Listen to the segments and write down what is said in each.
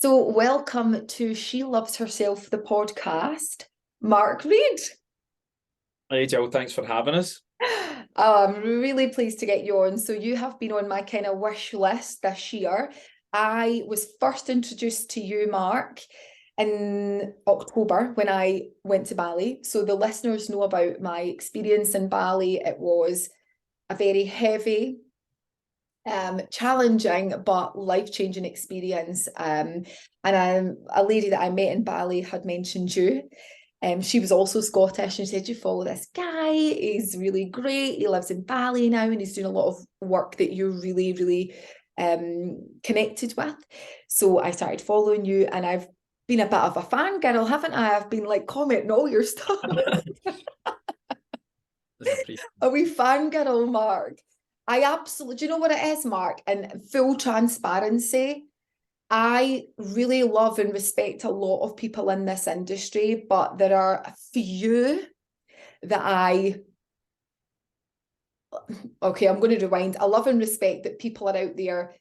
So, welcome to She Loves Herself, the podcast, Mark Reed. Hey, Jill, thanks for having us. I'm really pleased to get you on. So, you have been on my kind of wish list this year. I was first introduced to you, Mark, in October when I went to Bali. So, the listeners know about my experience in Bali. It was a very heavy, challenging but life-changing experience. And a lady that I met in Bali had mentioned you. She was also Scottish and said, you follow this guy, he's really great, he lives in Bali now and he's doing a lot of work that you're really, really connected with. So I started following you and I've been a bit of a fangirl, haven't I? I've been like commenting all your stuff. A wee fangirl, Mark. I absolutely, do you know what it is, Mark? In full transparency, I really love and respect a lot of people in this industry, but there are a few that okay, I'm going to rewind. I love and respect that people are out there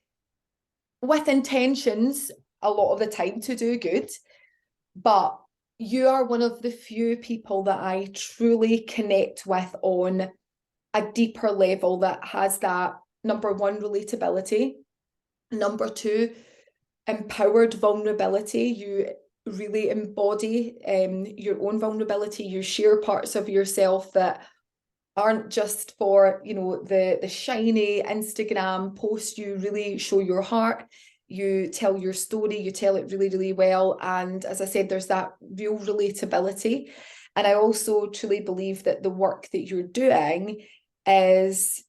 with intentions a lot of the time to do good, but you are one of the few people that I truly connect with on a deeper level that has that, number one, relatability, number two, empowered vulnerability. You really embody your own vulnerability. You share parts of yourself that aren't just for, you know, the shiny Instagram post. You really show your heart. You tell your story, you tell it really, really well. And as I said, there's that real relatability. And I also truly believe that the work that you're doing is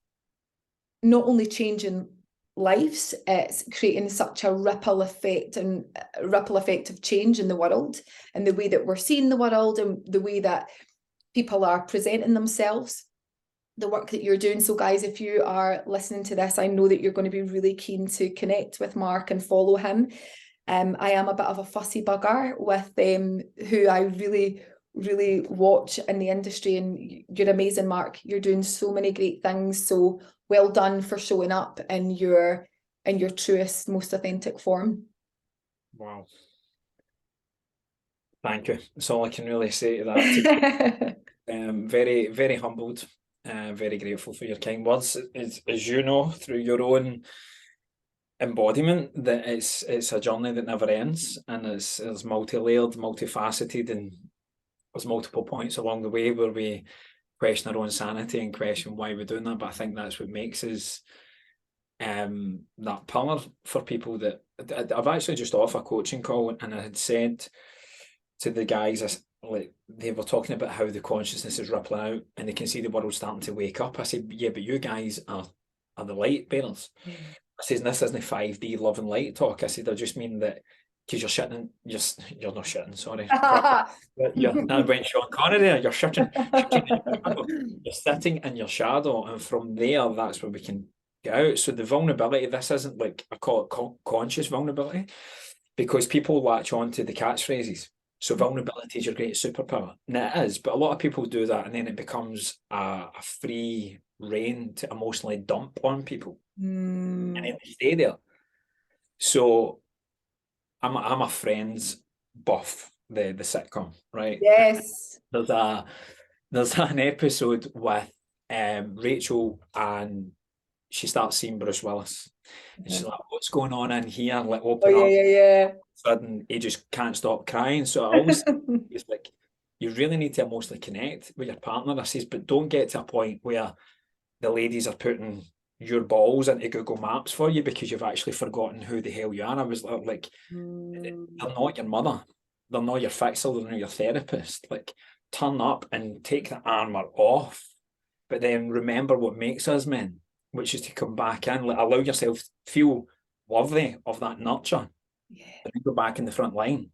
not only changing lives, it's creating such a ripple effect and ripple effect of change in the world and the way that we're seeing the world and the way that people are presenting themselves, the work that you're doing. So guys, if you are listening to this, I know that you're going to be really keen to connect with Mark and follow him. I am a bit of a fussy bugger with who I really watch in the industry, and you're amazing, Mark. You're doing so many great things. So well done for showing up in your truest, most authentic form. Wow. Thank you. That's all I can really say to that. Very, very humbled, very grateful for your kind words. As you know, through your own embodiment, that it's a journey that never ends, and it's multi-layered, multifaceted, and there's multiple points along the way where we question our own sanity and question why we're doing that. But I think that's what makes us that pillar for people. That I've actually just off a coaching call, and I had said to the guys, like, they were talking about how the consciousness is rippling out and they can see the world starting to wake up. I said, yeah, but you guys are the light bearers. I said, this isn't 5D love and light talk. I said, I just mean that because you're shitting, you're not shitting, sorry. I went Sean Connery there, you're shitting, you're sitting in your shadow, and from there, that's where we can get out. So the vulnerability, this isn't like, I call it conscious vulnerability, because people latch on to the catchphrases. So vulnerability is your greatest superpower. And it is, but a lot of people do that, and then it becomes a free rein to emotionally dump on people. And then they stay there. So I'm a Friends buff, the sitcom, right? Yes. There's an episode with Rachel, and she starts seeing Bruce Willis. And she's like, what's going on in here? Like, open up. Yeah. Sudden, he just can't stop crying. So I always it's like, you really need to emotionally connect with your partner. I says, but don't get to a point where the ladies are putting your balls into Google Maps for you because you've actually forgotten who the hell you are. I was like, they're not your mother, they're not your fixer, they're not your therapist. Like, turn up and take the armor off, but then remember what makes us men, which is to come back in, like, allow yourself to feel worthy of that nurture. Yeah. And go back in the front line.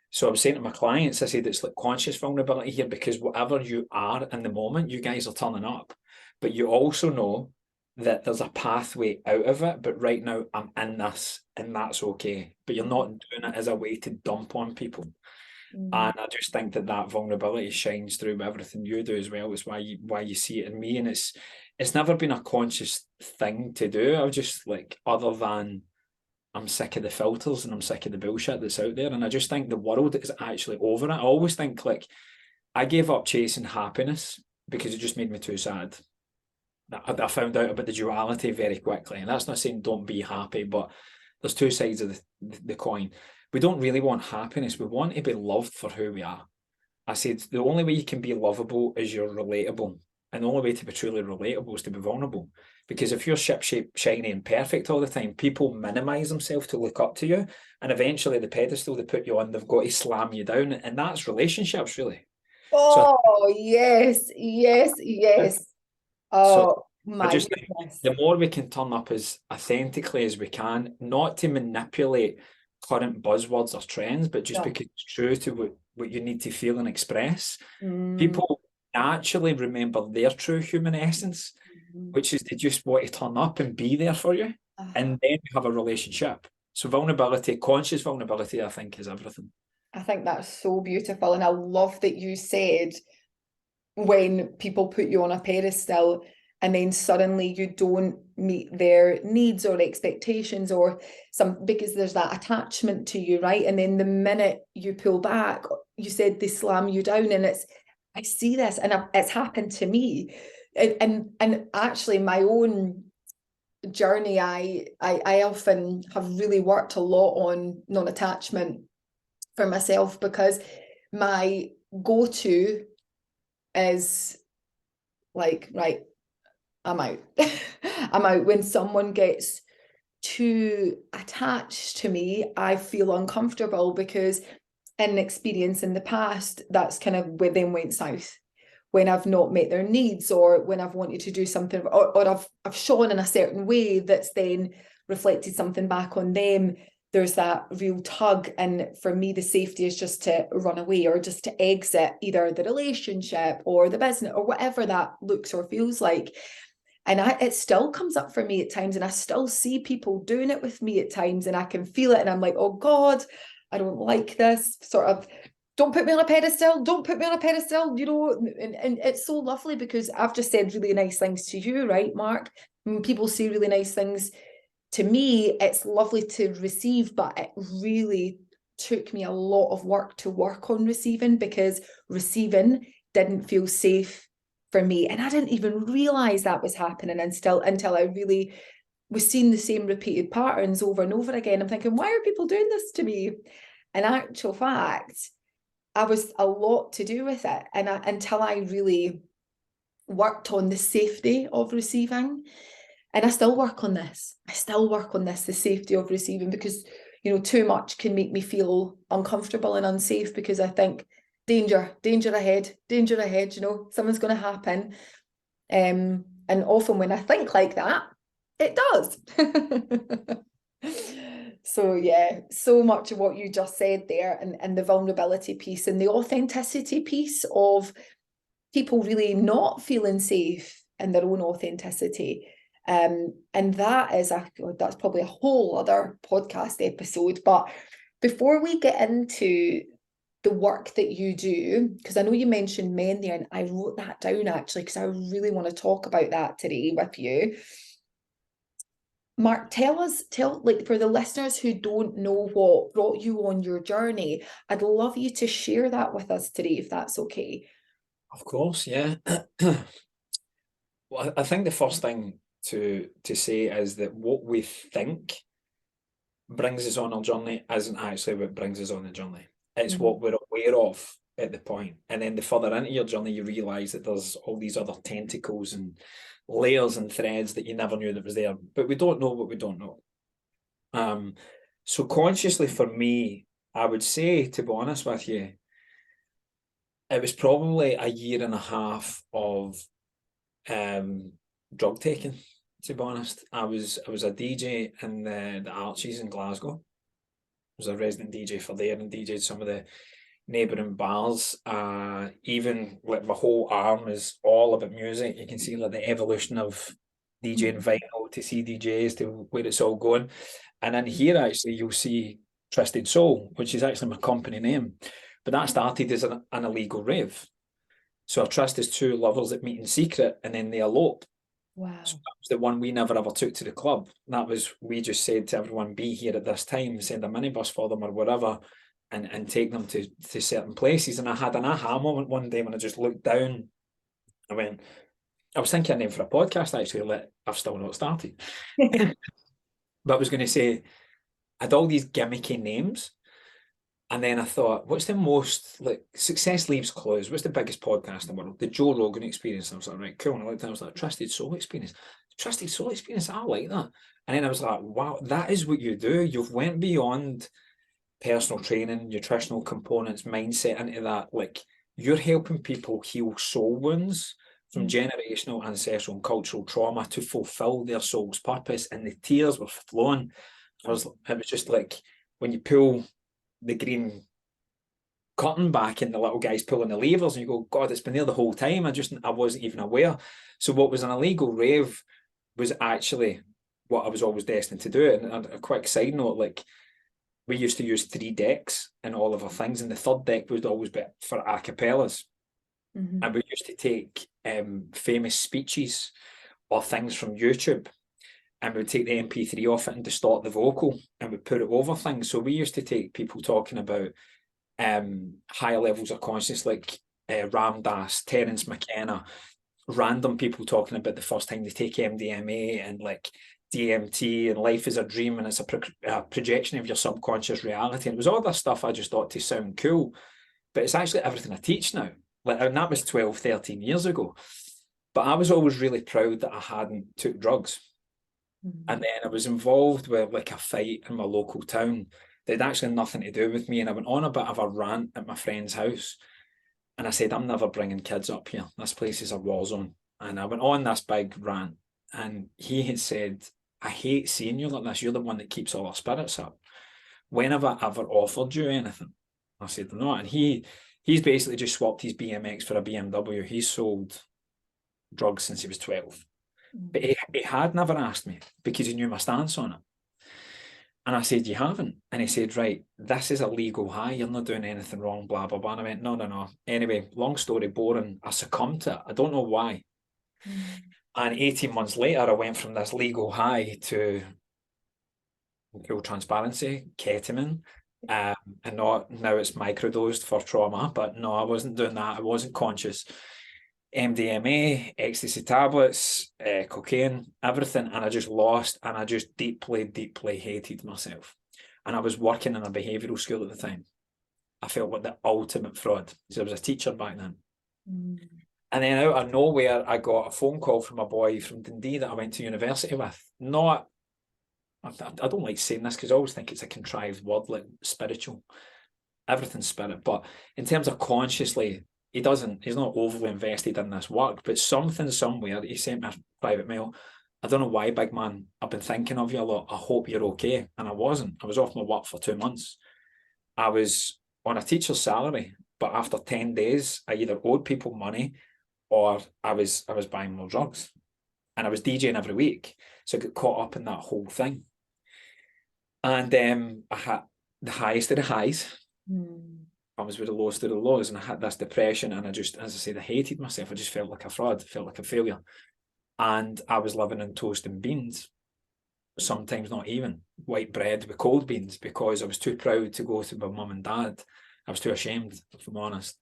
So I was saying to my clients, I said, it's like conscious vulnerability here, because whatever you are in the moment, you guys are turning up, but you also know that there's a pathway out of it. But right now I'm in this, and that's okay. But you're not doing it as a way to dump on people. And I just think that vulnerability shines through everything you do as well. It's why you see it in me, and it's never been a conscious thing to do. I was just like, other than I'm sick of the filters and I'm sick of the bullshit that's out there. And I just think the world is actually over it. I always think, like, I gave up chasing happiness because it just made me too sad. I found out about the duality very quickly. And that's not saying don't be happy, but there's two sides of the coin. We don't really want happiness. We want to be loved for who we are. I said the only way you can be lovable is you're relatable. And the only way to be truly relatable is to be vulnerable. Because if you're ship-shape, shiny, and perfect all the time, people minimize themselves to look up to you. And eventually the pedestal they put you on, they've got to slam you down. And that's relationships, really. Oh, yes, yes, yes. So Oh, I my just think goodness. the more we can turn up as authentically as we can, not to manipulate current buzzwords or trends, but just No. because it's true to what you need to feel and express, Mm. people naturally remember their true human essence, which is they just want to turn up and be there for you. And then you have a relationship. So vulnerability, conscious vulnerability, I think, is everything. I think that's so beautiful. And I love that you said when people put you on a pedestal and then suddenly you don't meet their needs or expectations or because there's that attachment to you, right? And then the minute you pull back, you said they slam you down, and I see this, and it's happened to me, and actually my own journey, I often have really worked a lot on non-attachment for myself, because my go-to is like, right, I'm out. I'm out. When someone gets too attached to me, I feel uncomfortable, because in experience in the past, that's kind of where then went south. When I've not met their needs, or when I've wanted to do something, or I've shone in a certain way that's then reflected something back on them, there's that real tug. And for me, the safety is just to run away, or just to exit either the relationship or the business or whatever that looks or feels like. And it still comes up for me at times, and I still see people doing it with me at times, and I can feel it, and I'm like, oh God, I don't like this sort of, don't put me on a pedestal, don't put me on a pedestal, you know. And it's so lovely, because I've just said really nice things to you, right, Mark? When people say really nice things to me, it's lovely to receive, but it really took me a lot of work to work on receiving, because receiving didn't feel safe for me. And I didn't even realize that was happening until I really was seeing the same repeated patterns over and over again. I'm thinking, why are people doing this to me? In actual fact, I was a lot to do with it. And until I really worked on the safety of receiving. And I still work on this. The safety of receiving, because, you know, too much can make me feel uncomfortable and unsafe, because I think danger ahead, you know, something's going to happen. And often when I think like that, it does. So yeah, so much of what you just said there, and the vulnerability piece and the authenticity piece of people really not feeling safe in their own authenticity. And that's probably a whole other podcast episode. But before we get into the work that you do, because I know you mentioned men there, and I wrote that down actually, because I really want to talk about that today with you. Mark, tell like, for the listeners who don't know what brought you on your journey, I'd love you to share that with us today, if that's okay. Of course, yeah. Well, I think the first thing to say is that what we think brings us on our journey isn't actually what brings us on the journey. It's what we're aware of at the point. And then the further into your journey, you realise that there's all these other tentacles and layers and threads that you never knew that was there. But we don't know what we don't know. So consciously for me, I would say, to be honest with you, it was probably a year and a half of drug taking, to be honest. I was a DJ in the Archies in Glasgow. I was a resident DJ for there and DJed some of the neighbouring bars. Even like my whole arm is all about music. You can see like the evolution of DJing vinyl to CDJs to where it's all going. And in here actually you'll see Twisted Soul, which is actually my company name. But that started as an illegal rave. So a trust is two lovers that meet in secret and then they elope. Wow. So that was the one we never ever took to the club. That was, we just said to everyone, be here at this time, send a minibus for them or whatever, and take them to certain places. And I had an aha moment one day when I just looked down. I was thinking a name for a podcast actually, I've still not started. But I was going to say, I had all these gimmicky names. And then I thought, what's the most, like, Success Leaves Clues? What's the biggest podcast in the world? The Joe Rogan Experience. And I was like, right, cool. And I looked at it, I was like, Trusted Soul Experience. Trusted Soul Experience, I like that. And then I was like, wow, that is what you do. You've went beyond personal training, nutritional components, mindset into that. Like, you're helping people heal soul wounds from generational, ancestral, and cultural trauma to fulfill their soul's purpose. And the tears were flowing. It was just like when you pull the green curtain back and the little guy's pulling the levers and you go, God, it's been there the whole time. I wasn't even aware. So what was an illegal rave was actually what I was always destined to do. And a quick side note, like, we used to use 3 decks in all of our things, and the third deck would always be for a cappellas. And we used to take famous speeches or things from YouTube, and we'd take the MP3 off it and distort the vocal, and we'd put it over things. So we used to take people talking about higher levels of consciousness, like Ram Dass, Terence McKenna, random people talking about the first time they take MDMA and like DMT and life is a dream and it's a projection of your subconscious reality. And it was all this stuff I just thought to sound cool, but it's actually everything I teach now. Like, and that was 12, 13 years ago. But I was always really proud that I hadn't took drugs. And then I was involved with like a fight in my local town that had actually nothing to do with me. And I went on a bit of a rant at my friend's house. And I said, I'm never bringing kids up here. This place is a war zone. And I went on this big rant. And he had said, I hate seeing you like this. You're the one that keeps all our spirits up. When have I ever offered you anything? I said, no. And he's basically just swapped his BMX for a BMW. He's sold drugs since he was 12. But he had never asked me because he knew my stance on it. And I said, you haven't? And he said, right, this is a legal high. You're not doing anything wrong, blah, blah, blah. And I went, no. Anyway, long story, boring. I succumbed to it. I don't know why. And 18 months later, I went from this legal high to full transparency, ketamine. And now it's microdosed for trauma. But no, I wasn't doing that. I wasn't conscious. MDMA, ecstasy tablets, cocaine, everything. And I just lost, and I just deeply, deeply hated myself. And I was working in a behavioural school at the time. I felt like the ultimate fraud. So I was a teacher back then. And then out of nowhere, I got a phone call from a boy from Dundee that I went to university with. I don't like saying this because I always think it's a contrived word, like spiritual. Everything's spirit. But in terms of consciously, he's not overly invested in this work, but something somewhere, he sent me a private mail. I don't know why, big man, I've been thinking of you a lot. I hope you're okay. And I wasn't. I was off my work for 2 months. I was on a teacher's salary, but after 10 days, I either owed people money or I was buying more drugs. And I was DJing every week. So I got caught up in that whole thing. And I had the highest of the highs. I was with the lowest of the lows, and I had this depression, and I just, as I said, I hated myself. I just felt like a fraud, felt like a failure. And I was living on toast and beans, sometimes not even white bread with cold beans, because I was too proud to go to my mum and dad. I was too ashamed, if I'm honest,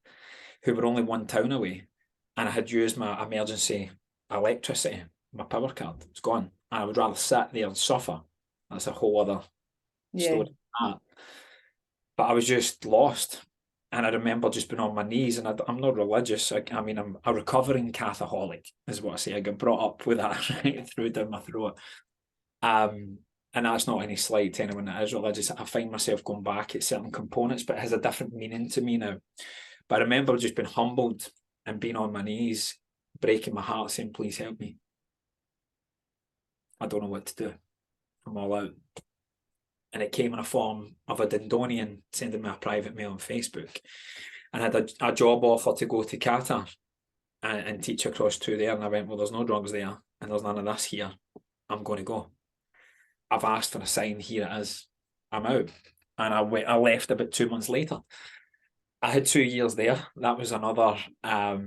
who were only one town away. And I had used my emergency electricity, my power card. It's gone. And I would rather sit there and suffer. That's a whole other story. But I was just lost. And I remember just being on my knees, and I'm not religious. I mean, I'm a recovering Catholic, is what I say. I got brought up with that right through down my throat. And that's not any slight to anyone that is religious. I find myself going back at certain components, but it has a different meaning to me now. But I remember just being humbled and being on my knees, breaking my heart, saying, please help me. I don't know what to do. I'm all out. And it came in a form of a Dindonian sending me a private mail on Facebook. And I had a job offer to go to Qatar and teach across 2 there. And I went, well, there's no drugs there and there's none of this here. I'm going to go. I've asked for a sign. Here it is. I'm out. And I left about 2 months later. I had 2 years there. That was another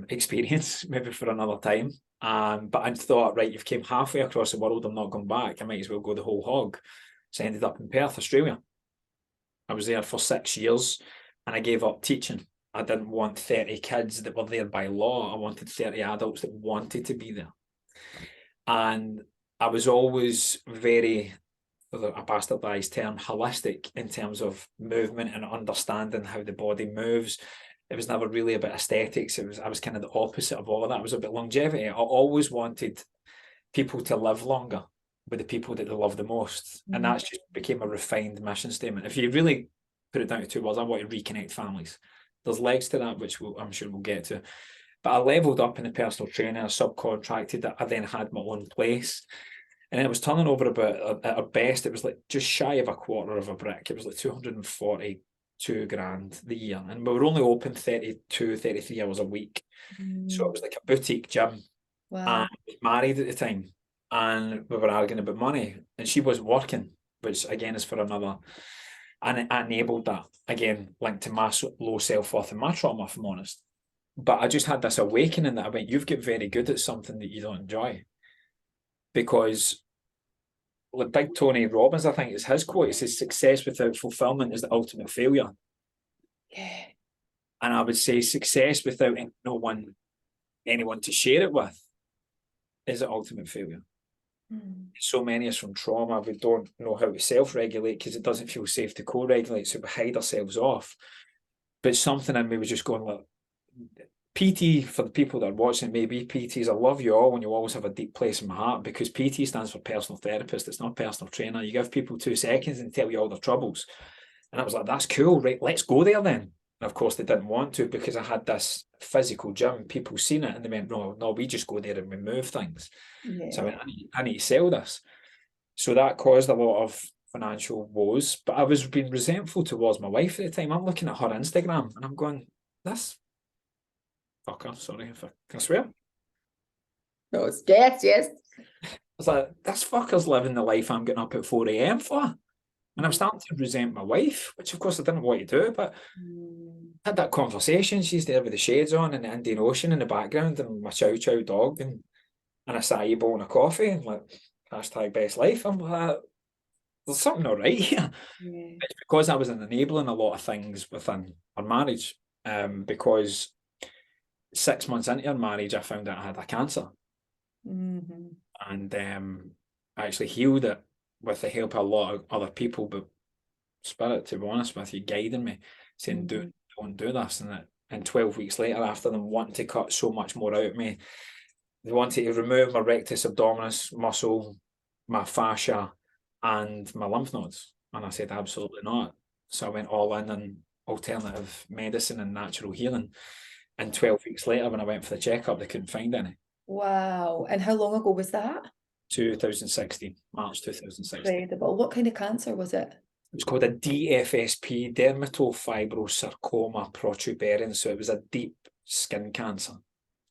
experience, maybe for another time. But I thought, right, you've came halfway across the world, I'm not going back. I might as well go the whole hog. So I ended up in Perth, Australia. I was there for 6 years and I gave up teaching. I didn't want 30 kids that were there by law. I wanted 30 adults that wanted to be there. And I was always very, a bastardized term, holistic in terms of movement and understanding how the body moves. It was never really about aesthetics. I was kind of the opposite of all of that. It was about longevity. I always wanted people to live longer with the people that they love the most. And that just became a refined mission statement. If you really put it down to 2 words, I want to reconnect families. There's legs to that, which I'm sure we'll get to. But I leveled up in the personal training, I subcontracted that. I then had my own place. And it was turning over about, at our best, it was like just shy of a quarter of a brick. It was like 242 grand the year. And we were only open 32, 33 hours a week. So it was like a boutique gym. Wow. And I was married at the time. And we were arguing about money. And she wasn't working, which again is for another. And I enabled that, again, linked to my low self-worth and my trauma, if I'm honest. But I just had this awakening that I went, you've got very good at something that you don't enjoy. Because like Big Tony Robbins, I think it's his quote, it says, success without fulfillment is the ultimate failure. Yeah. And I would say success without anyone to share it with is the ultimate failure. So many of us from trauma, we don't know how to self-regulate because it doesn't feel safe to co-regulate, so we hide ourselves off. But something in me was just going like, PT, for the people that are watching, maybe PTs, I love you all and you always have a deep place in my heart, because PT stands for personal therapist. It's not personal trainer. You give people 2 seconds and tell you all their troubles. And I was like, that's cool, right? Let's go there then. And of course they didn't want to, because I had this physical gym. People seen it and they went, no, we just go there and we move things. Yeah. So I went, I need to sell this. So that caused a lot of financial woes, but I was being resentful towards my wife at the time. I'm looking at her Instagram and I'm going, this fucker, sorry if I can swear. No, yes. I was like, this fucker's living the life I'm getting up at 4 a.m. for. And I'm starting to resent my wife, which of course I didn't want to do, but I had that conversation. She's there with the shades on and the Indian Ocean in the background and my chow chow dog and an acai bowl and a coffee and like hashtag best life. I'm like, there's something not right here. Yeah. It's because I was enabling a lot of things within our marriage. Because 6 months into our marriage, I found out I had a cancer. And I actually healed it with the help of a lot of other people, but Spirit, to be honest with you, guiding me, saying, don't do this. And 12 weeks later, after them wanting to cut so much more out of me, they wanted to remove my rectus abdominis muscle, my fascia, and my lymph nodes. And I said, absolutely not. So I went all in on alternative medicine and natural healing. And 12 weeks later, when I went for the checkup, they couldn't find any. Wow. And how long ago was that? 2016, March 2016. Incredible. What kind of cancer was it? It was called a DFSP, dermatofibrosarcoma protuberans. So it was a deep skin cancer.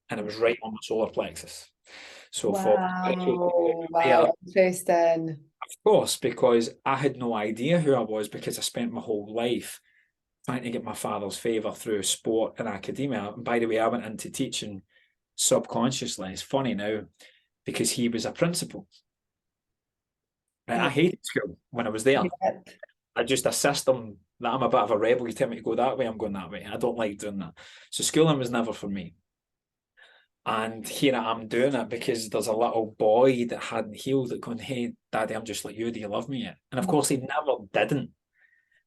And it was right on my solar plexus. So wow, interesting. Of course, because I had no idea who I was, because I spent my whole life trying to get my father's favour through sport and academia. And by the way, I went into teaching subconsciously. It's funny now, because he was a principal. I hated school when I was there. I just a system that I'm a bit of a rebel. You tell me to go that way, I'm going that way. I don't like doing that. So schooling was never for me. And here I am doing it because there's a little boy that hadn't healed that going, hey, Daddy, I'm just like you. Do you love me yet? And of course, he never didn't.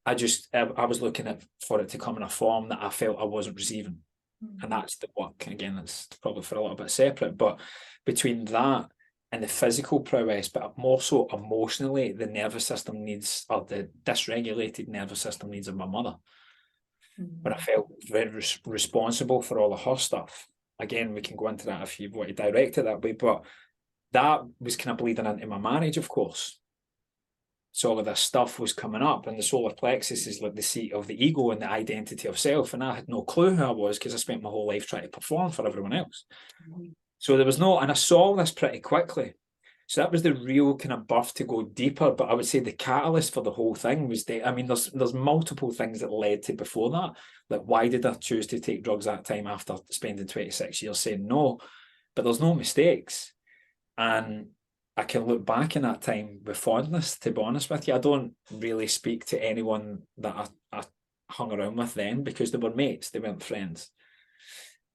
I was looking for it to come in a form that I felt I wasn't receiving. And that's the work. Again, that's probably for a little bit separate. But between that and the physical prowess, but more so emotionally, the nervous system needs, or the dysregulated nervous system needs of my mother. But I felt very responsible for all of her stuff. Again, we can go into that if you want to direct it that way, but that was kind of bleeding into my marriage, of course. So all of this stuff was coming up, and the solar plexus is like the seat of the ego and the identity of self. And I had no clue who I was because I spent my whole life trying to perform for everyone else. So there was and I saw this pretty quickly. So that was the real kind of birth to go deeper. But I would say the catalyst for the whole thing was there's multiple things that led to before that. Like, why did I choose to take drugs that time after spending 26 years saying no? but there's no mistakes. And I can look back in that time with fondness, to be honest with you. I don't really speak to anyone that I hung around with then, because they were mates, they weren't friends.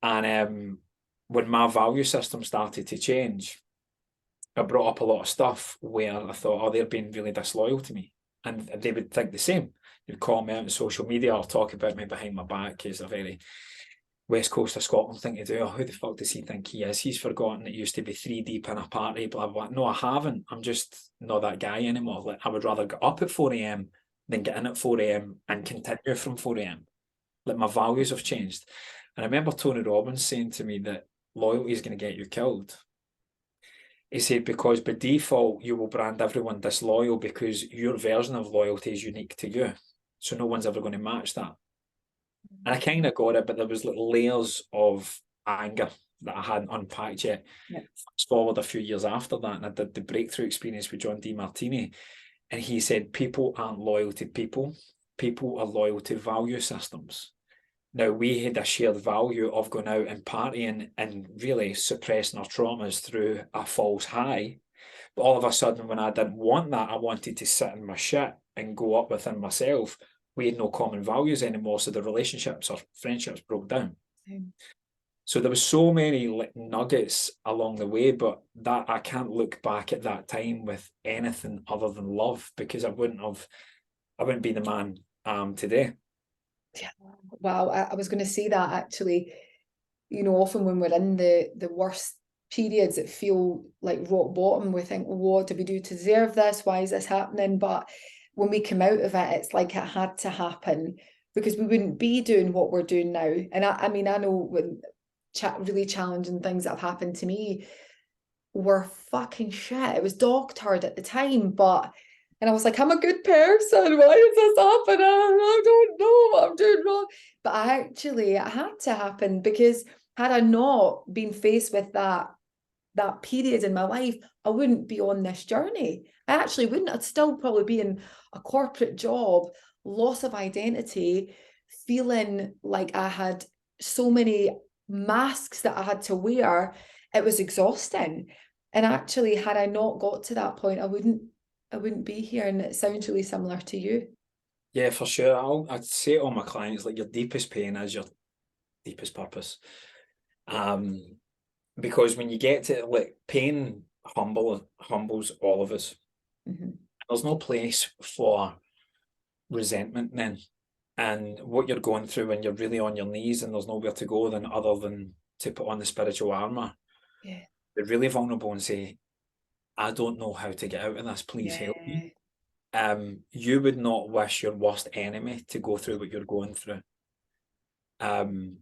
And when my value system started to change, I brought up a lot of stuff where I thought, oh, they're being really disloyal to me. And they would think the same. They'd call me out on social media or talk about me behind my back is a very West Coast of Scotland thing to do. Oh, who the fuck does he think he is? He's forgotten it used to be 3 deep in a party, blah, blah, blah. No, I haven't. I'm just not that guy anymore. Like, I would rather get up at 4 a.m. than get in at 4 a.m. and continue from 4 a.m. Like, my values have changed. And I remember Tony Robbins saying to me that loyalty is going to get you killed. He said, because by default, you will brand everyone disloyal because your version of loyalty is unique to you. So no one's ever going to match that. And I kind of got it, but there was little layers of anger that I hadn't unpacked yet. Yeah. Fast forward a few years after that, and I did the breakthrough experience with John DeMartini. And he said, people aren't loyal to people. People are loyal to value systems. Now, we had a shared value of going out and partying and really suppressing our traumas through a false high. But all of a sudden, when I didn't want that, I wanted to sit in my shit and go up within myself. We had no common values anymore, so the relationships or friendships broke down. So there was so many like nuggets along the way, but that I can't look back at that time with anything other than love, because I wouldn't be the man I am today. Yeah. Wow, I was going to say that actually. You know, often when we're in the worst periods that feel like rock bottom, we think, well, what do we do to deserve this? Why is this happening? But when we come out of it, it's like it had to happen, because we wouldn't be doing what we're doing now. And I mean, I know when really challenging things that have happened to me were fucking shit. It was dog turd at the time, and I was like, I'm a good person. Why is this happening? I don't know what I'm doing wrong. But it had to happen, because had I not been faced with that period in my life, I wouldn't be on this journey. I actually wouldn't. I'd still probably be in a corporate job, loss of identity, feeling like I had so many masks that I had to wear. It was exhausting. And actually, had I not got to that point, I wouldn't be here. And it sounds really similar to you. Yeah, for sure. I'd say to all my clients, like, your deepest pain is your deepest purpose. Because when you get to, like, pain humbles all of us. Mm-hmm. There's no place for resentment then. And what you're going through when you're really on your knees and there's nowhere to go other than to put on the spiritual armor. Yeah. Be really vulnerable and say, I don't know how to get out of this. Please help me. You would not wish your worst enemy to go through what you're going through. And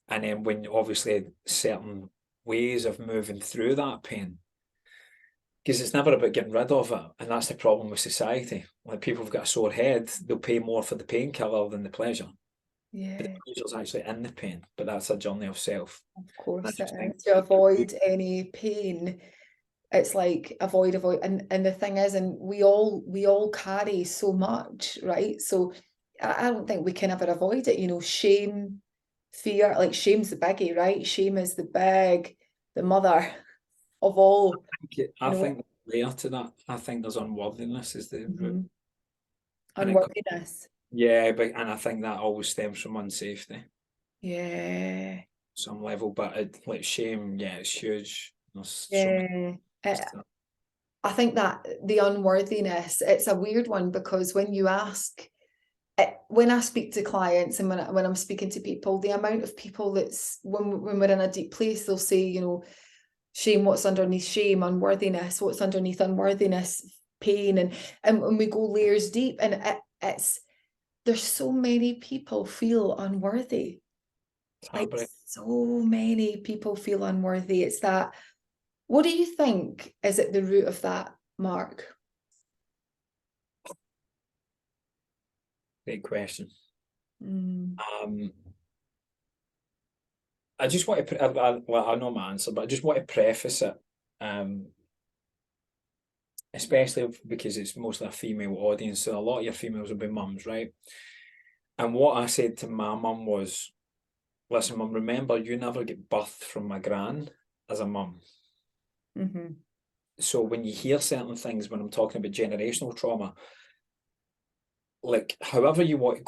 then when obviously certain ways of moving through that pain, because it's never about getting rid of it. And that's the problem with society. Like, people have got a sore head, they'll pay more for the painkiller than the pleasure. Yeah. But the pleasure's actually in the pain, but that's a journey of self. Of course it think is. To avoid any pain, it's like avoid. And the thing is, and we all carry so much, right? So I don't think we can ever avoid it. You know, shame, fear, like shame's the biggie, right? Shame is the mother of all. I think layer to that, I think there's unworthiness is the root. Unworthiness. And I think that always stems from unsafety. Yeah. Some level, but like shame, yeah, it's huge. There's so Yeah. many. I think that the unworthiness, it's a weird one, because when you ask, when I speak to clients and when I'm speaking to people, the amount of people that's when we're in a deep place, they'll say, you know, shame, what's underneath shame, unworthiness, what's underneath unworthiness, pain, and we go layers deep, and it's there's so many people feel unworthy. Like, so many people feel unworthy. It's that. What do you think is at the root of that, Mark? Great question. I just want to, I know my answer, but I just want to preface it, especially because it's mostly a female audience, so a lot of your females will be mums, right? And what I said to my mum was, listen, mum, remember, you never get birthed from my gran. as a mum. Mm-hmm. So when you hear certain things, when I'm talking about generational trauma, like however you want to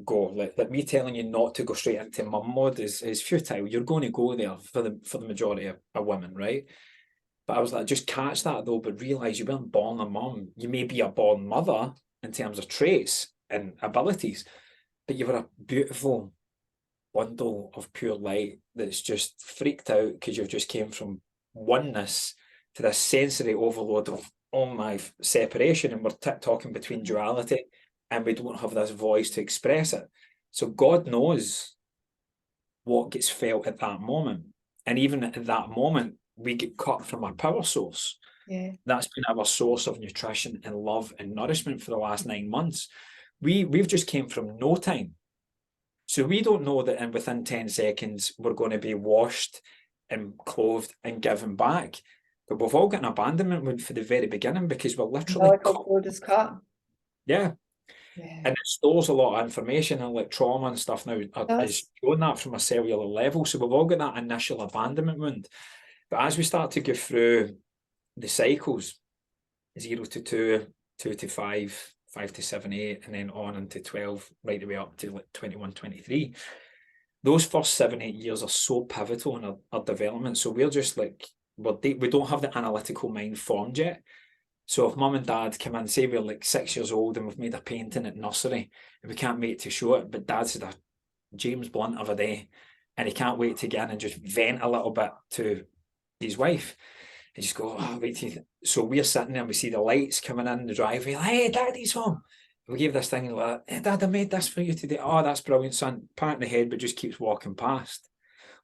go. Like me telling you not to go straight into mum mode is futile. You're going to go there for the majority of women, right? But I was like, just catch that though, but realise you weren't born a mum. You may be a born mother in terms of traits and abilities, but you were a beautiful bundle of pure light that's just freaked out because you've just came from oneness to this sensory overload of oh my separation, and we're talking between duality, and we don't have this voice to express it. So God knows what gets felt at that moment, and even at that moment we get cut from our power source. Yeah. That's been our source of nutrition and love and nourishment for the last 9 months. We've just came from no time. So we don't know that within 10 seconds we're going to be washed and clothed and given back. But we've all got an abandonment wound for the very beginning because we're literally cord is cut. Yeah. Yeah. And it stores a lot of information, and like trauma and stuff now is showing that from a cellular level. So we've all got that initial abandonment wound. But as we start to go through the cycles, 0 to 2, 2 to 5, 5 to 7, 8, and then on into 12, right the way up to like 21, 23. Those first 7, 8 years are so pivotal in our development. So we're just like, we don't have the analytical mind formed yet. So if mum and dad come in, say we're like 6 years old and we've made a painting at nursery and we can't wait to show it, but dad's had a James Blunt of a day and he can't wait to get in and just vent a little bit to his wife. And just go, oh, wait till so we're sitting there and we see the lights coming in the driveway, like, hey, daddy's home. We gave this thing like, hey, dad, I made this for you today. Oh, that's brilliant, son. Pat in the head, but just keeps walking past.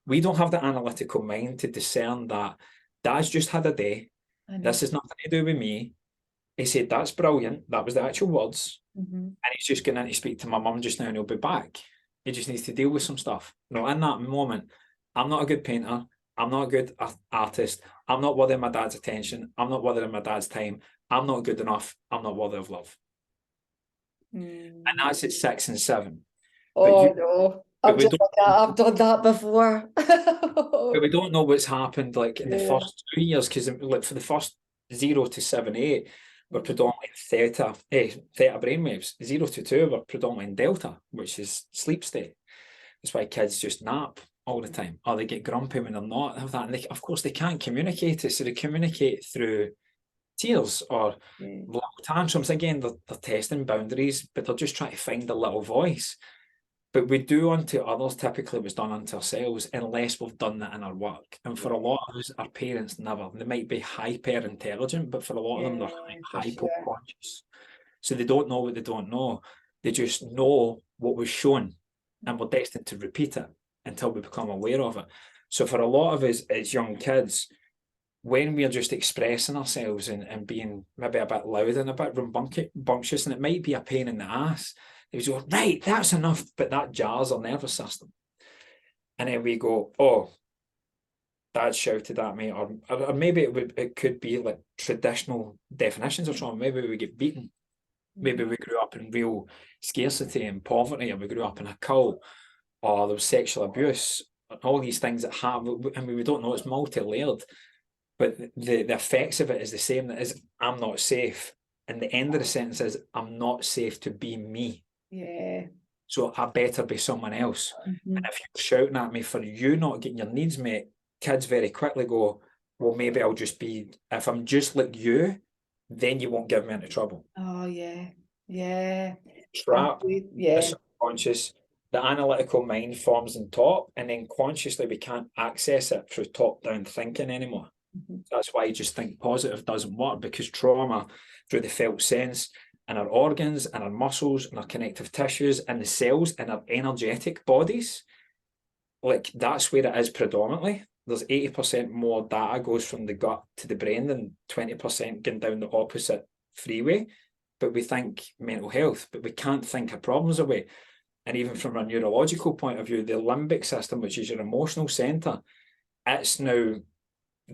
We don't have the analytical mind to discern that dad's just had a day. This is nothing to do with me. He said, that's brilliant. That was the actual words. And he's just going in to speak to my mum just now and he'll be back. He just needs to deal with some stuff. No, in that moment, I'm not a good painter. I'm not a good artist. I'm not worthy of my dad's attention. I'm not worthy of my dad's time. I'm not good enough. I'm not worthy of love. And that's at 6 and 7. Oh, no. I've done that before. But we don't know what's happened like in the first 2 years, because like for the first 0 to 7, 8, we're predominantly theta brainwaves. 0 to 2, we're predominantly in delta, which is sleep state. That's why kids just nap all the time, or they get grumpy when they're not. Have that, and of course they can't communicate it, so they communicate through tears or little tantrums. Again, they're testing boundaries, but they're just trying to find a little voice. But we do unto others typically what's done unto ourselves, unless we've done that in our work. And for a lot of us, our parents never. They might be hyper intelligent, but for a lot of them, they're hyper-conscious. So they don't know what they don't know. They just know what was shown, and we're destined to repeat it until we become aware of it. So for a lot of us as young kids, when we're just expressing ourselves and being maybe a bit loud and a bit rambunctious, and it might be a pain in the ass, they go, right, that's enough, but that jars our nervous system. And then we go, oh, dad shouted at me, or maybe it could be like traditional definitions of trauma. Maybe we get beaten. Maybe we grew up in real scarcity and poverty, or we grew up in a cult, or there was sexual abuse, and all these things that happen. I mean, we don't know, it's multi-layered, but the effects of it is the same. That is, I'm not safe. And the end of the sentence is, I'm not safe to be me. Yeah. So I better be someone else. And if you're shouting at me for you not getting your needs met, kids very quickly go, well, maybe I'll just be, if I'm just like you, then you won't give me into trouble. Oh, yeah. Yeah. Trap, the subconscious, the analytical mind forms on top, and then consciously we can't access it through top-down thinking anymore. That's why you just think positive doesn't work, because trauma through the felt sense and our organs and our muscles and our connective tissues and the cells in our energetic bodies, like that's where it is predominantly. There's 80% more data goes from the gut to the brain than 20% going down the opposite freeway. But we think mental health, but we can't think our problems away. And even from a neurological point of view, the limbic system, which is your emotional center, it's now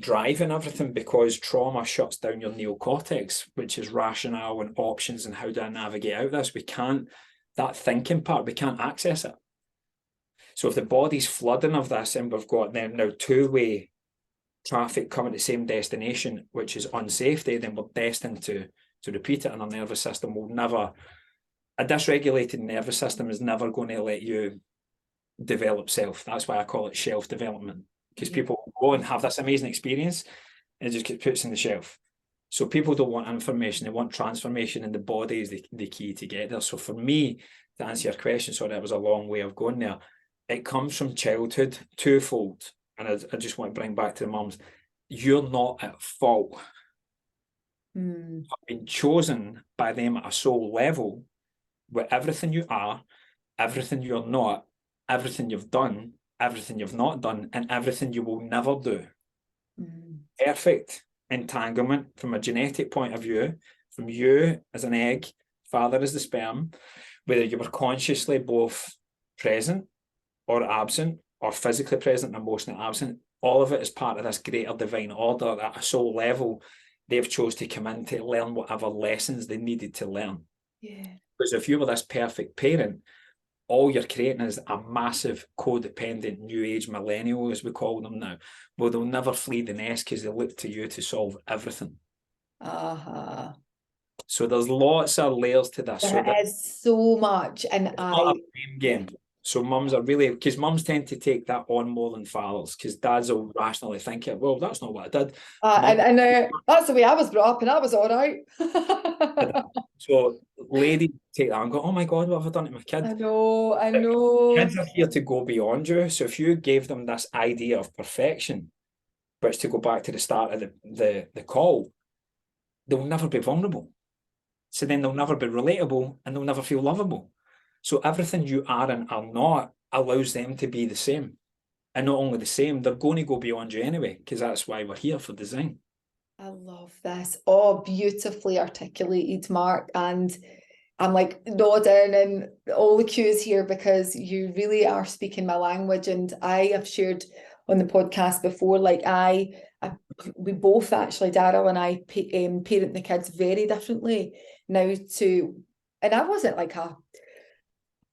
driving everything, because trauma shuts down your neocortex, which is rationale and options and how do I navigate out of this. We can't, that thinking part, we can't access it. So if the body's flooding of this, and we've got then now two-way traffic coming to the same destination, which is unsafety, then we're destined to repeat it, and our nervous system will never, a dysregulated nervous system is never going to let you develop self. That's why I call it shelf development, because people go and have this amazing experience and it just gets put in the shelf. So people don't want information, they want transformation, and the body is the key to get there. So for me, to answer your question, sorry, that was a long way of going there, it comes from childhood twofold. And I just want to bring back to the mums, you're not at fault. You've been chosen by them at a soul level with everything you are, everything you're not, everything you've done, everything you've not done, and everything you will never do. Perfect entanglement from a genetic point of view, from you as an egg, father as the sperm, whether you were consciously both present or absent, or physically present and emotionally absent, all of it is part of this greater divine order at a soul level. They've chose to come in to learn whatever lessons they needed to learn. Yeah. Because if you were this perfect parent, all you're creating is a massive codependent new age millennial, as we call them now. Well, they'll never flee the nest because they look to you to solve everything. So there's lots of layers to this. There is so much, and it's not a blame game. So mums are really, because mums tend to take that on more than fathers, because dads will rationally think, well, that's not what I did. And that's the way I was brought up, and I was all right. So ladies take that and go, oh my God, what have I done to my kid? I know. Kids are here to go beyond you. So if you gave them this idea of perfection, which, to go back to the start of the call, they'll never be vulnerable. So then they'll never be relatable, and they'll never feel lovable. So everything you are and are not allows them to be the same. And not only the same, they're going to go beyond you anyway, because that's why we're here for design. I love this. Oh, beautifully articulated, Mark. And I'm like nodding and all the cues here, because you really are speaking my language. And I have shared on the podcast before, like we both actually, Daryl and I, parent the kids very differently now and I wasn't like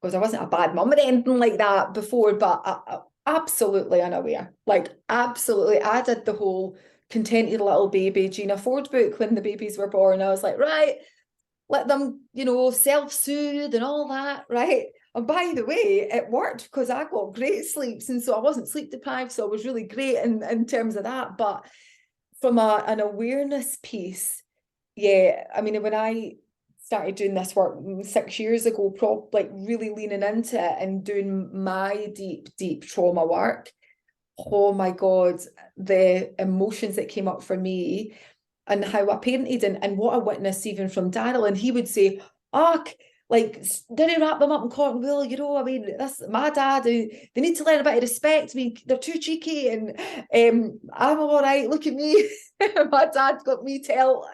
because I wasn't a bad mum or anything like that before, but I absolutely unaware. Like, absolutely. I did the whole contented little baby Gina Ford book when the babies were born. I was like, right, let them, self-soothe and all that, right? And by the way, it worked because I got great sleeps, and so I wasn't sleep deprived, so I was really great in terms of that. But from an awareness piece, yeah, I mean, when I started doing this work 6 years ago, like really leaning into it and doing my deep trauma work, oh my God, the emotions that came up for me and how I parented and what I witnessed even from Daryl. And he would say, like, didn't wrap them up in cotton wool, I mean, that's my dad, they need to learn a bit of respect. I mean, they're too cheeky, and I'm all right, look at me. My dad got me tell.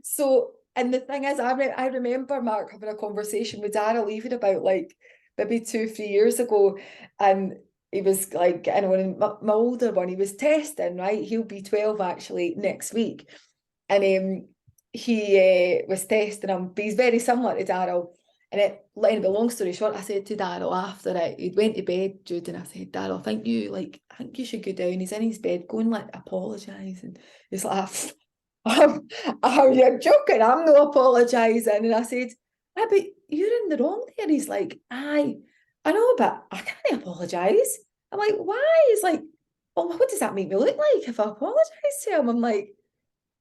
So, and the thing is, I remember Mark having a conversation with Daryl even about like maybe 2-3 years ago, and he was like, my older one, he was testing, right? He'll be 12 actually next week. And he was testing him, but he's very similar to Daryl. And anyway, long story short, I said to Daryl after it, he went to bed, Jude, and I said, Daryl, I think you should go down. He's in his bed, go and apologise. And he's like, you're joking, I'm not apologising. And I said, but you're in the wrong there. He's like, aye, I know, but I can't apologise. I'm like, why? He's like, well, what does that make me look like if I apologise to him? I'm like,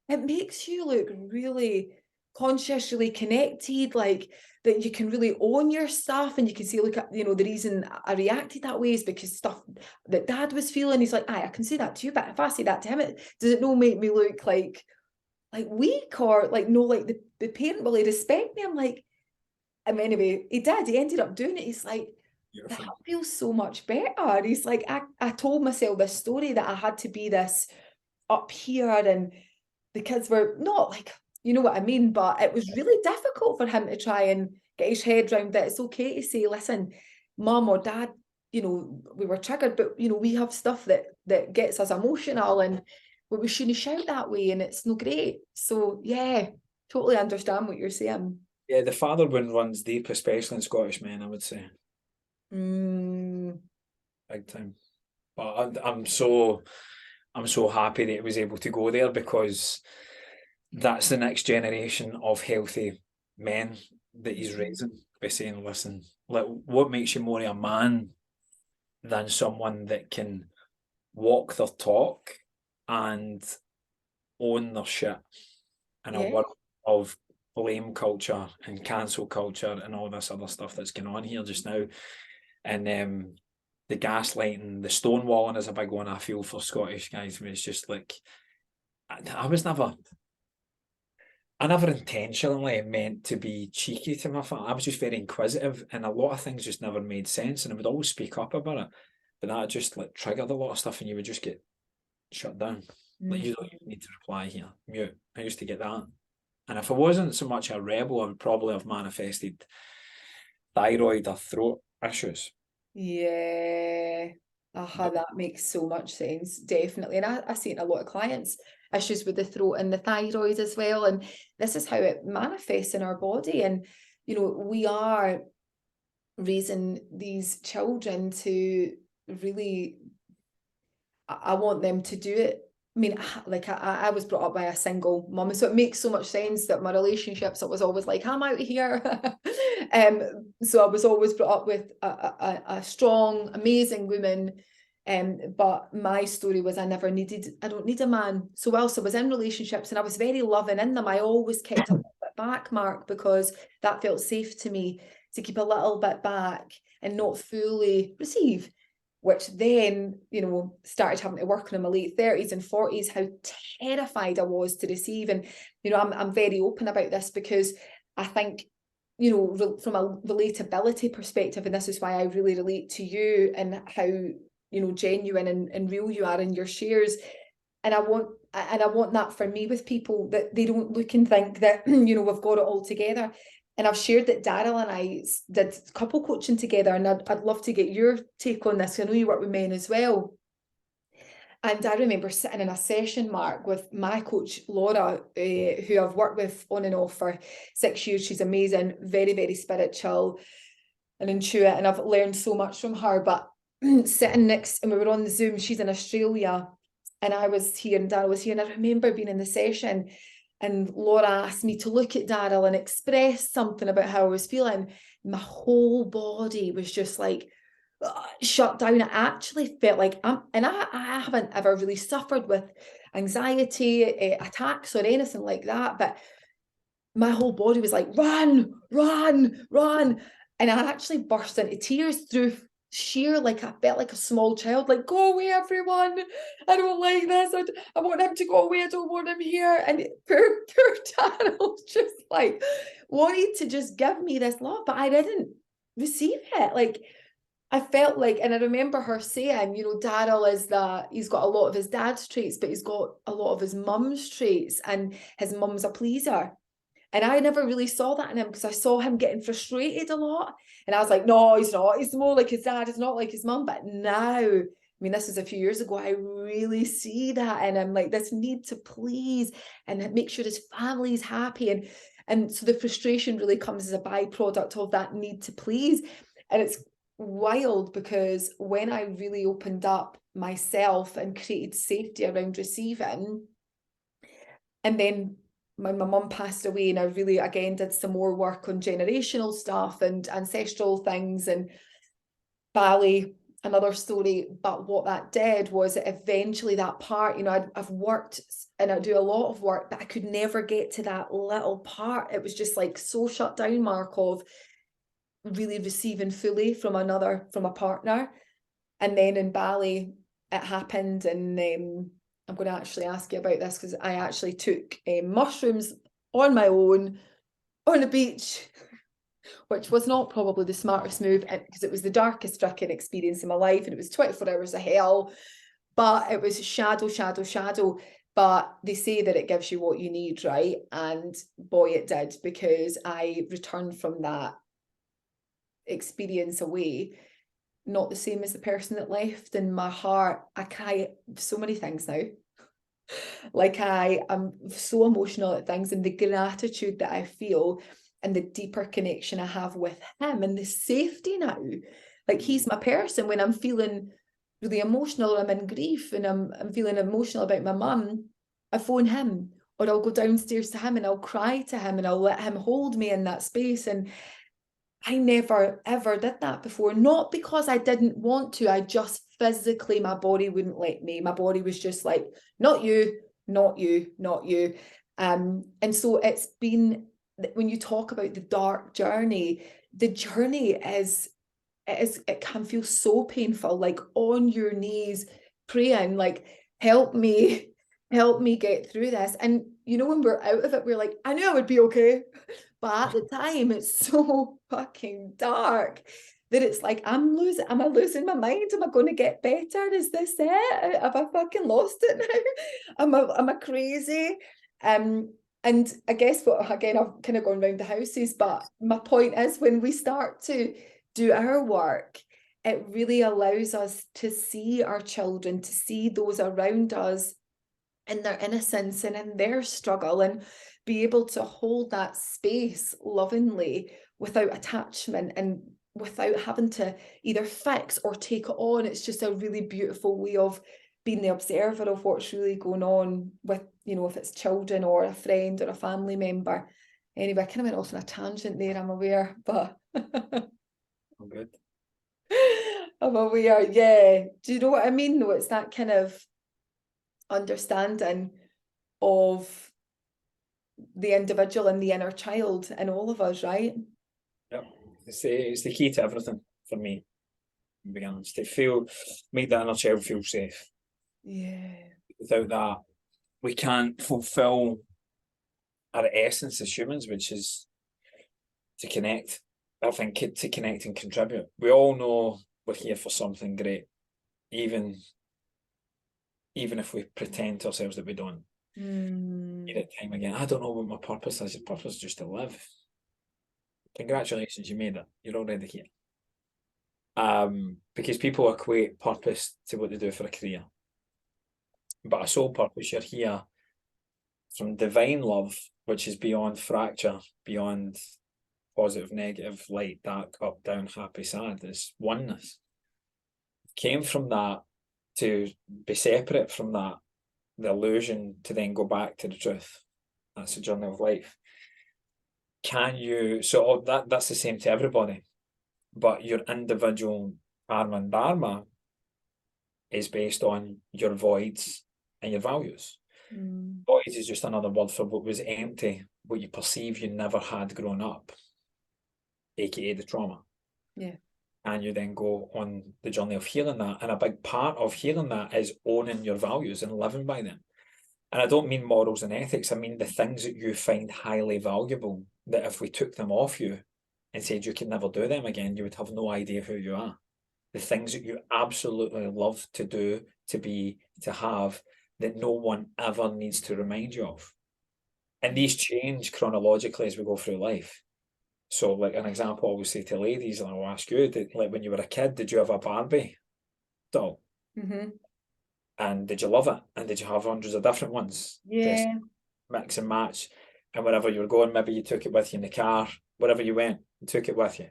it makes you look really consciously connected, like that you can really own your stuff, and you can see, look at, the reason I reacted that way is because stuff that Dad was feeling. He's like, I can say that to you, but if I say that to him, does it not make me look like weak, or like no, like the parent, will he respect me? I'm like, anyway, he ended up doing it. He's like, that feels so much better. He's like, I told myself this story that I had to be this up here, and the kids were not like, you know what I mean, but it was really difficult for him to try and get his head around that it's okay to say, listen, mum or dad, we were triggered, but we have stuff that gets us emotional, and we shouldn't shout that way, and it's no great. So yeah, totally understand what you're saying. Yeah, the father wound runs deep, especially in Scottish men, I would say. Big time. But I'm so I'm so happy that it was able to go there, because that's the next generation of healthy men that he's raising, by saying, listen, like, what makes you more a man than someone that can walk their talk and own their shit in a Yeah. world of blame culture and cancel culture and all this other stuff that's going on here just now. And the gaslighting, the stonewalling is a big one I feel for Scottish guys, where it's just like, I never intentionally meant to be cheeky to my family. I was just very inquisitive, and a lot of things just never made sense, and I would always speak up about it. But that just like triggered a lot of stuff, and you would just get shut down. Like, you don't even need to reply here, mute. I used to get that. And if I wasn't so much a rebel, I would probably have manifested thyroid or throat issues. Yeah. That makes so much sense, definitely. And I see it in a lot of clients, issues with the throat and the thyroid as well. And this is how it manifests in our body. And, you know, we are raising these children to really, I want them to do it. I mean, like I was brought up by a single mum, so it makes so much sense that my relationships, it was always like, I'm out here. So I was always brought up with a strong, amazing woman. But my story was I don't need a man. So whilst I was in relationships and I was very loving in them, I always kept a little bit back, Mark, because that felt safe to me, to keep a little bit back and not fully receive. Which then, you know, started having to work on in my late 30s and 40s, how terrified I was to receive. And, you know, I'm very open about this because I think, you know, from a relatability perspective, and this is why I really relate to you and how, you know, genuine and real you are in your shares. And I want that for me with people, that they don't look and think that, you know, we've got it all together. And I've shared that Daryl and I did couple coaching together, and I'd love to get your take on this. I know you work with men as well. And I remember sitting in a session, Mark, with my coach, Laura, who I've worked with on and off for 6 years. She's amazing, very, very spiritual and intuitive, and I've learned so much from her. But sitting next, and we were on the Zoom, she's in Australia, and I was here, and Daryl was here, and I remember being in the session, and Laura asked me to look at Daryl and express something about how I was feeling. My whole body was just like shut down. I actually felt like I haven't ever really suffered with anxiety attacks or anything like that, but my whole body was like, run, run, run. And I actually burst into tears through sheer, like, I felt like a small child, like, go away, everyone. I don't like this. I want him to go away. I don't want him here. And poor Daryl just like wanted to just give me this love, but I didn't receive it. Like, I felt like, and I remember her saying, you know, Daryl is that he's got a lot of his dad's traits, but he's got a lot of his mum's traits, and his mum's a pleaser. And I never really saw that in him, because I saw him getting frustrated a lot. And I was like, no, he's not. He's more like his dad. He's not like his mum. But now, I mean, this is a few years ago, I really see that in him, like this need to please and make sure his family's happy. And so the frustration really comes as a byproduct of that need to please. And it's wild, because when I really opened up myself and created safety around receiving, and then when my mum passed away, and I really, again, did some more work on generational stuff and ancestral things and Bali, another story. But what that did was eventually that part, you know, I've worked and I do a lot of work, but I could never get to that little part. It was just like so shut down, Mark, of really receiving fully from a partner. And then in Bali, it happened, and I'm going to actually ask you about this, because I actually took mushrooms on my own on a beach, which was not probably the smartest move, because it was the darkest freaking experience in my life, and it was 24 hours of hell, but it was shadow. But they say that it gives you what you need, right? And boy, it did, because I returned from that experience away not the same as the person that left. In my heart, I cry so many things now. Like, I am so emotional at things, and the gratitude that I feel and the deeper connection I have with him and the safety now. Like, he's my person when I'm feeling really emotional, or I'm in grief and I'm feeling emotional about my mum, I phone him, or I'll go downstairs to him and I'll cry to him and I'll let him hold me in that space. And I never ever did that before, not because I didn't want to, I just physically, my body wouldn't let me. My body was just like, not you, not you, not you. And so it's been, when you talk about the dark journey, the journey it can feel so painful, like on your knees praying, like, help me get through this. And you know, when we're out of it, we're like, I knew I would be okay. But at the time, it's so fucking dark that it's like, am I losing my mind? Am I going to get better? Is this it? Have I fucking lost it now? Am I crazy? And I guess what, again, I've kind of gone round the houses, but my point is, when we start to do our work, it really allows us to see our children, to see those around us in their innocence and in their struggle, and be able to hold that space lovingly without attachment and without having to either fix or take it on. It's just a really beautiful way of being the observer of what's really going on with, you know, if it's children or a friend or a family member. Anyway, I kind of went off on a tangent there, I'm aware, but I'm good. I'm aware, yeah. Do you know what I mean, though? It's that kind of understanding of the individual and the inner child in all of us, right? Yep. It's the key to everything for me. Begins to make that inner child feel safe. Yeah. Without that, we can't fulfill our essence as humans, which is to connect. I think to connect and contribute. We all know we're here for something great, even if we pretend to ourselves that we don't. Hear it time again. I don't know what my purpose is. Your purpose is just to live. Congratulations, you made it. You're already here. Because people equate purpose to what they do for a career. But a soul purpose, you're here from divine love, which is beyond fracture, beyond positive, negative, light, dark, up, down, happy, sad. It's oneness. Came from that to be separate from that, the illusion, to then go back to the truth. That's the journey of life. Can you, so that's the same to everybody, but your individual karma and dharma is based on your voids and your values. Voids is just another word for what was empty, what you perceive you never had grown up, aka the trauma. Yeah. And you then go on the journey of healing that. And a big part of healing that is owning your values and living by them. And I don't mean morals and ethics. I mean the things that you find highly valuable, that if we took them off you and said you could never do them again, you would have no idea who you are. The things that you absolutely love to do, to be, to have, that no one ever needs to remind you of. And these change chronologically as we go through life. So, like an example I always say to ladies, and I'll ask you, like when you were a kid, did you have a Barbie doll? And did you love it? And did you have hundreds of different ones? Yeah. Just mix and match. And wherever you were going, maybe you took it with you in the car, wherever you went, you took it with you.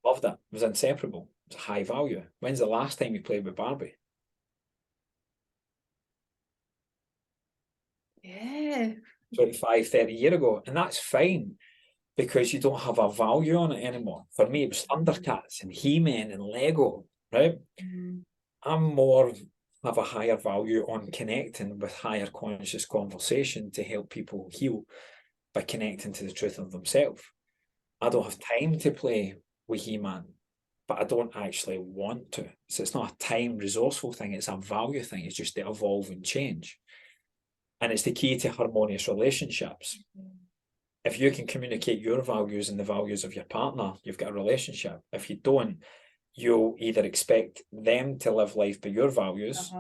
Loved it. It was inseparable. It was high value. When's the last time you played with Barbie? Yeah. 25, 30 years ago. And that's fine, because you don't have a value on it anymore. For me, it was Thundercats and He-Man and Lego, right? I'm more have a higher value on connecting with higher conscious conversation to help people heal by connecting to the truth of themselves. I don't have time to play with He-Man, but I don't actually want to. So it's not a time resourceful thing, it's a value thing. It's just to evolve and change. And it's the key to harmonious relationships. If you can communicate your values and the values of your partner, you've got a relationship. If you don't, you'll either expect them to live life by your values.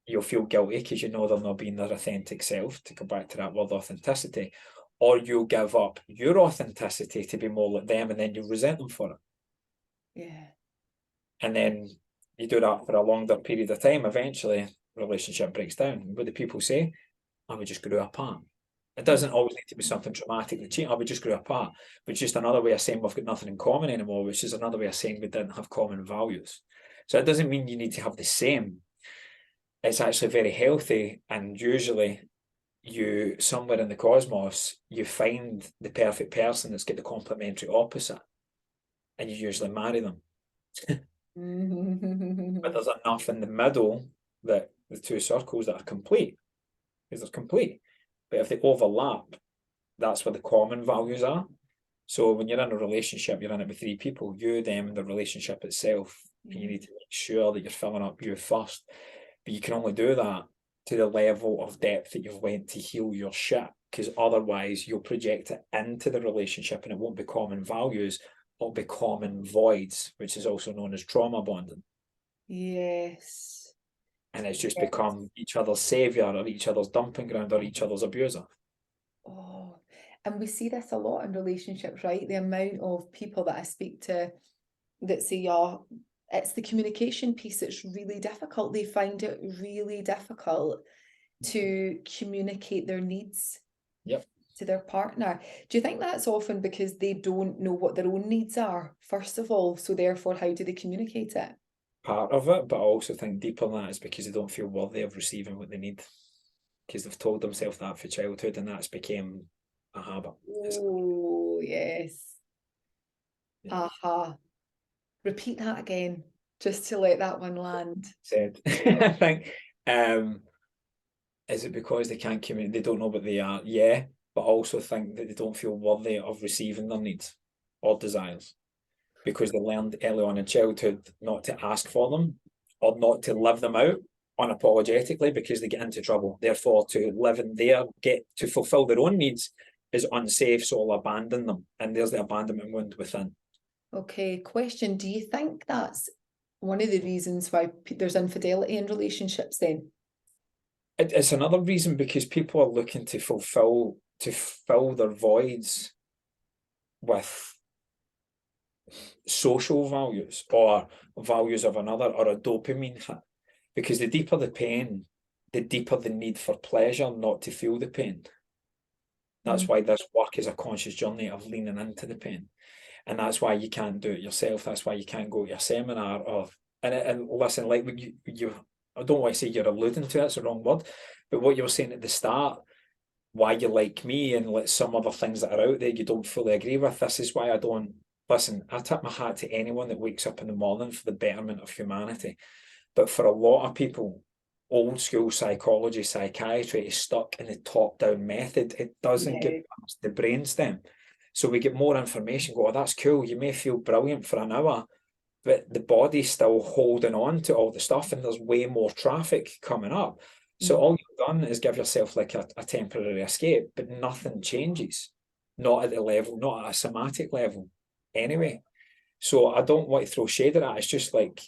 You'll feel guilty because you know they're not being their authentic self, to go back to that word authenticity, or you'll give up your authenticity to be more like them, and then you'll resent them for it. Yeah. And then you do that for a longer period of time. Eventually, relationship breaks down. What do people say? Oh, we just grew apart. It doesn't always need to be something traumatic to cheat. Oh, we just grew apart. Which is just another way of saying we've got nothing in common anymore, which is another way of saying we didn't have common values. So it doesn't mean you need to have the same. It's actually very healthy, and usually you, somewhere in the cosmos, you find the perfect person that's got the complementary opposite, and you usually marry them. But there's enough in the middle that the two circles that are complete, because they're complete. But if they overlap, that's where the common values are. So when you're in a relationship, you're in it with three people, you, them, and the relationship itself. And you need to make sure that you're filling up you first. But you can only do that to the level of depth that you've went to heal your shit, because otherwise you'll project it into the relationship and it won't be common values, it'll be common voids, which is also known as trauma bonding. Yes. And it's just become each other's saviour or each other's dumping ground or each other's abuser. Oh, and we see this a lot in relationships, right? The amount of people that I speak to that say, yeah, it's the communication piece that's really difficult. They find it really difficult to communicate their needs to their partner. Do you think that's often because they don't know what their own needs are, first of all? So therefore, how do they communicate it? Part of it, but I also think deeper than that is because they don't feel worthy of receiving what they need, because they've told themselves that for childhood, and that's became a habit. Oh, yes. Yeah. Aha. Repeat that again, just to let that one land. Said, I think, is it because they can't communicate, they don't know what they are? Yeah, but also think that they don't feel worthy of receiving their needs or desires, because they learned early on in childhood not to ask for them or not to live them out unapologetically, because they get into trouble. Therefore, to live in their, get to fulfill their own needs is unsafe, so I'll abandon them. And there's the abandonment wound within. Okay, question. Do you think that's one of the reasons why there's infidelity in relationships then? It's another reason, because people are looking to fill their voids with social values or values of another, or a dopamine hit. Because the deeper the pain, the deeper the need for pleasure not to feel the pain. That's why this work is a conscious journey of leaning into the pain. And that's why you can't do it yourself. That's why you can't go to a seminar and listen, like you I don't want to say you're alluding to it, it's the wrong word, but what you were saying at the start, why you like me and like some other things that are out there you don't fully agree with. This is why I don't listen. I tip my hat to anyone that wakes up in the morning for the betterment of humanity. But for a lot of people, old school psychology, psychiatry is stuck in the top-down method. It doesn't give us the brainstem. So we get more information, go, oh, that's cool. You may feel brilliant for an hour, but the body's still holding on to all the stuff, and there's way more traffic coming up. So all you've done is give yourself like a temporary escape, but nothing changes. Not at the level, not at a somatic level anyway. So I don't want to throw shade at that. It's just like,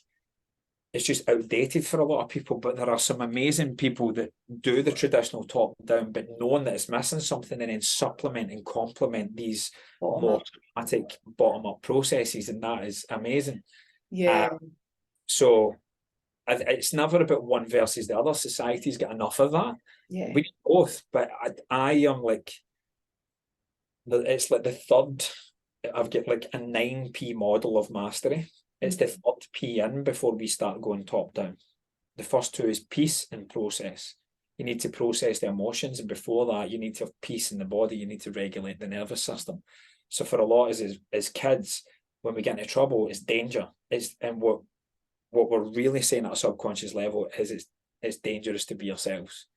it's just outdated for a lot of people, but there are some amazing people that do the traditional top down, but knowing that it's missing something, and then supplement and complement these more dramatic bottom up processes, and that is amazing. Yeah. So it's never about one versus the other. Society's got enough of that. Yeah. We need both, but I am like, it's like the third. I've got like a 9P model of mastery. It's the third P in before we start going top down. The first two is peace and process. You need to process the emotions, and before that, you need to have peace in the body. You need to regulate the nervous system. So for a lot as kids, when we get into trouble, it's danger. And what we're really saying at a subconscious level is it's dangerous to be yourselves,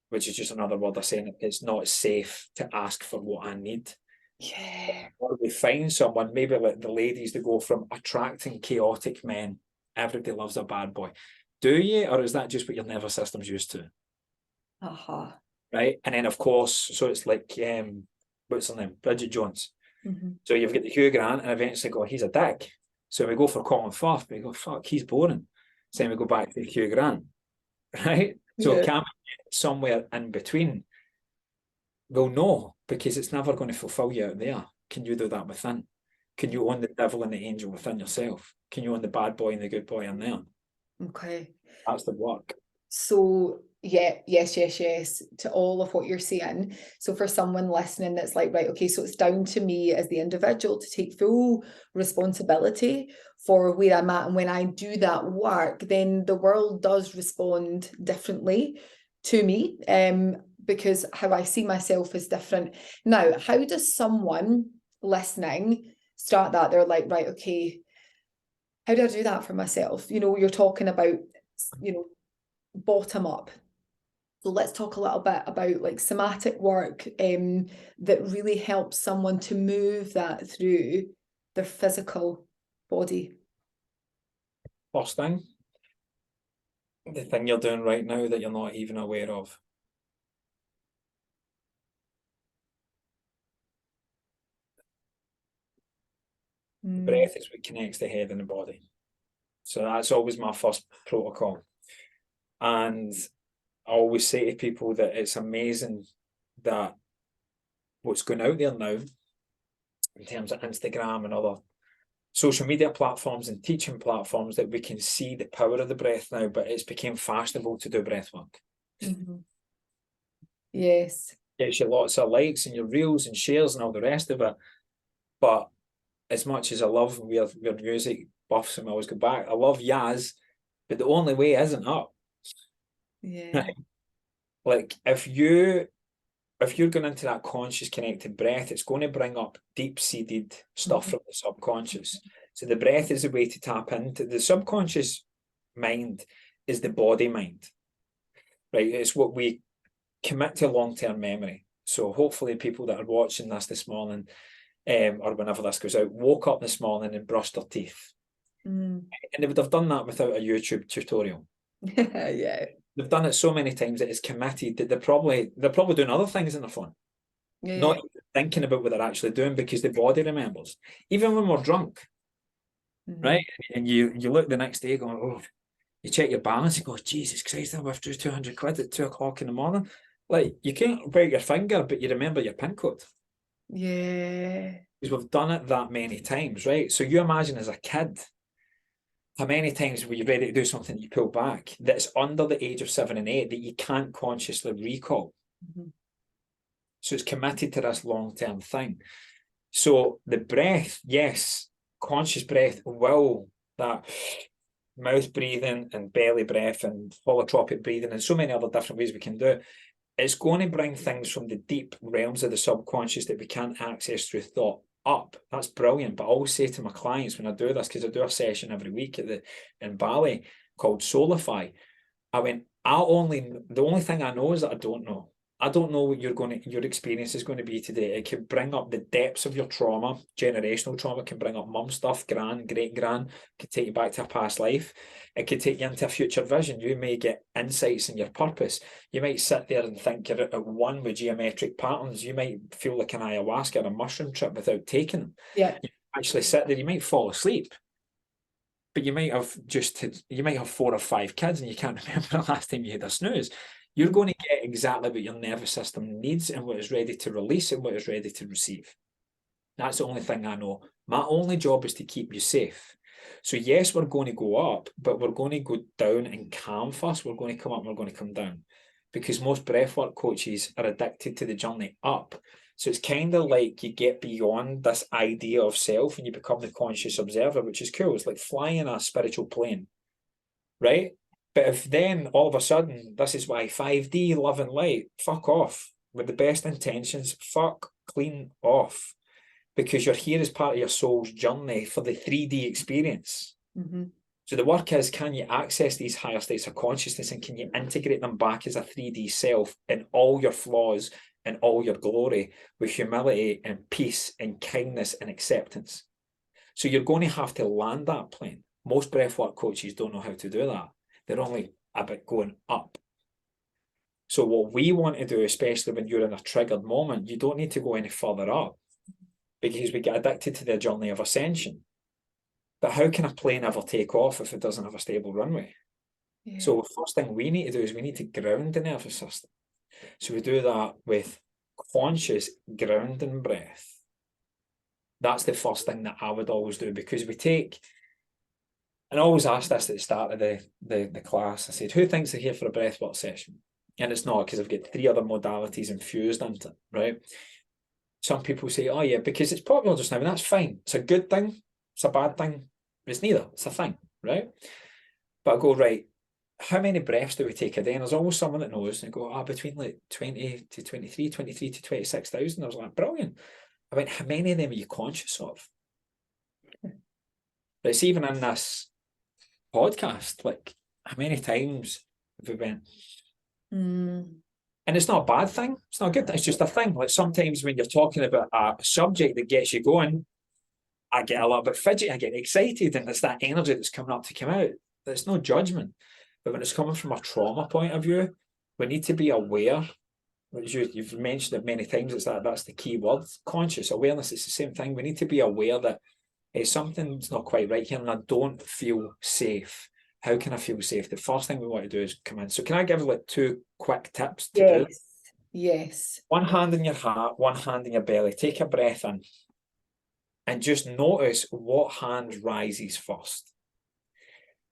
which is just another word of saying it's not safe to ask for what I need. Yeah. Or we find someone, maybe like the ladies that go from attracting chaotic men, everybody loves a bad boy. Do you, or is that just what your nervous system's used to? Right. And then of course, so it's like what's her name? Bridget Jones. So you've got the Hugh Grant, and eventually go, he's a dick. So we go for Colin Firth, we go, fuck, he's boring. So then we go back to Hugh Grant. Right? So can we get somewhere in between? Well, no, because it's never going to fulfill you out there. Can you do that within? Can you own the devil and the angel within yourself? Can you own the bad boy and the good boy in there? Okay. That's the work. So Yeah, yes, to all of what you're saying. So for someone listening that's like, right, okay, so it's down to me as the individual to take full responsibility for where I'm at. And when I do that work, then the world does respond differently to me, because how I see myself is different. Now, how does someone listening start that? They're like, right, okay, how do I do that for myself? You know, you're talking about, you know, bottom up. So let's talk a little bit about like somatic work that really helps someone to move that through their physical body. First thing, the thing you're doing right now that you're not even aware of. The breath is what connects the head and the body. So that's always my first protocol. And I always say to people that it's amazing that what's going out there now in terms of Instagram and other social media platforms and teaching platforms, that we can see the power of the breath now, but it's become fashionable to do breath work. Mm-hmm. Yes. Gets you lots of likes and your reels and shares and all the rest of it. But as much as I love we're music buffs and we always go back, I love Yaz, but the only way isn't up. Yeah. Like if you're going into that conscious connected breath, it's going to bring up deep-seated stuff from the subconscious. So the breath is a way to tap into the subconscious mind, is the body mind, right? It's what we commit to long-term memory. So hopefully people that are watching this morning, or whenever this goes out, woke up this morning and brushed their teeth. And they would have done that without a YouTube tutorial. Yeah. They've done it so many times that it's committed that they're probably doing other things in their phone. Yeah. Not even thinking about what they're actually doing, because the body remembers. Even when we're drunk, right? And you look the next day going, oh, you check your balance, you go, Jesus Christ, I withdrew 200 quid at 2 o'clock in the morning. Like, you can't break your finger, but you remember your PIN code. Yeah. Because we've done it that many times, right? So you imagine as a kid, how many times were you ready to do something you pull back that's under the age of 7 and 8 that you can't consciously recall? So it's committed to this long-term thing. So the breath, yes, conscious breath will, that mouth breathing and belly breath and holotropic breathing and so many other different ways we can do it, it's going to bring things from the deep realms of the subconscious that we can't access through thought up. That's brilliant. But I always say to my clients when I do this, because I do a session every week in Bali called Soulify, I went, the only thing I know is that I don't know. I don't know what your experience is going to be today. It could bring up the depths of your trauma. Generational trauma can bring up mum stuff, gran, great gran, could take you back to a past life. It could take you into a future vision. You may get insights in your purpose. You might sit there and think you're at one with geometric patterns. You might feel like an ayahuasca or a mushroom trip without taking them. Yeah. You actually sit there, you might fall asleep. But you might have 4 or 5 kids and you can't remember the last time you had a snooze. You're going to get exactly what your nervous system needs and what is ready to release and what is ready to receive. That's the only thing I know. My only job is to keep you safe. So yes, we're going to go up, but we're going to go down and calm first. We're going to come up and we're going to come down. Because most breathwork coaches are addicted to the journey up. So it's kind of like you get beyond this idea of self and you become the conscious observer, which is cool. It's like flying a spiritual plane, right? But if then all of a sudden, this is why 5D, love and light, fuck off. With the best intentions, fuck clean off. Because you're here as part of your soul's journey for the 3D experience. So the work is, can you access these higher states of consciousness and can you integrate them back as a 3D self in all your flaws and all your glory with humility and peace and kindness and acceptance? So you're going to have to land that plane. Most breathwork coaches don't know how to do that. They're only a bit going up. So what we want to do, especially when you're in a triggered moment, you don't need to go any further up because we get addicted to the journey of ascension. But how can a plane ever take off if it doesn't have a stable runway? Yeah. So the first thing we need to do is we need to ground the nervous system. So we do that with conscious grounding breath. That's the first thing that I would always do, because we take, and I always ask this at the start of the class, I said, who thinks they're here for a breathwork session? And it's not, because I've got 3 other modalities infused into it, right? Some people say, oh yeah, because it's popular just now, and that's fine. It's a good thing, it's a bad thing, it's neither, it's a thing, right? But I go, right, how many breaths do we take a day? And there's always someone that knows, and go, between like 20 to 23, 23 to 26,000. I was like, brilliant. I went, how many of them are you conscious of? It's even in this podcast, like, how many times have we went, and it's not a bad thing, it's not a good thing, it's just a thing. Like, sometimes when you're talking about a subject that gets you going, I get a little bit fidgety, I get excited, and it's that energy that's coming up to come out. There's no judgment. But when it's coming from a trauma point of view, we need to be aware. You've mentioned it many times, that's the key word, conscious awareness. It's the same thing. We need to be aware that something's not quite right here and I don't feel safe. How can I feel safe? The first thing we want to do is come in. So can I give like 2 quick tips to do? Yes. One hand in your heart, one hand in your belly. Take a breath in and just notice what hand rises first.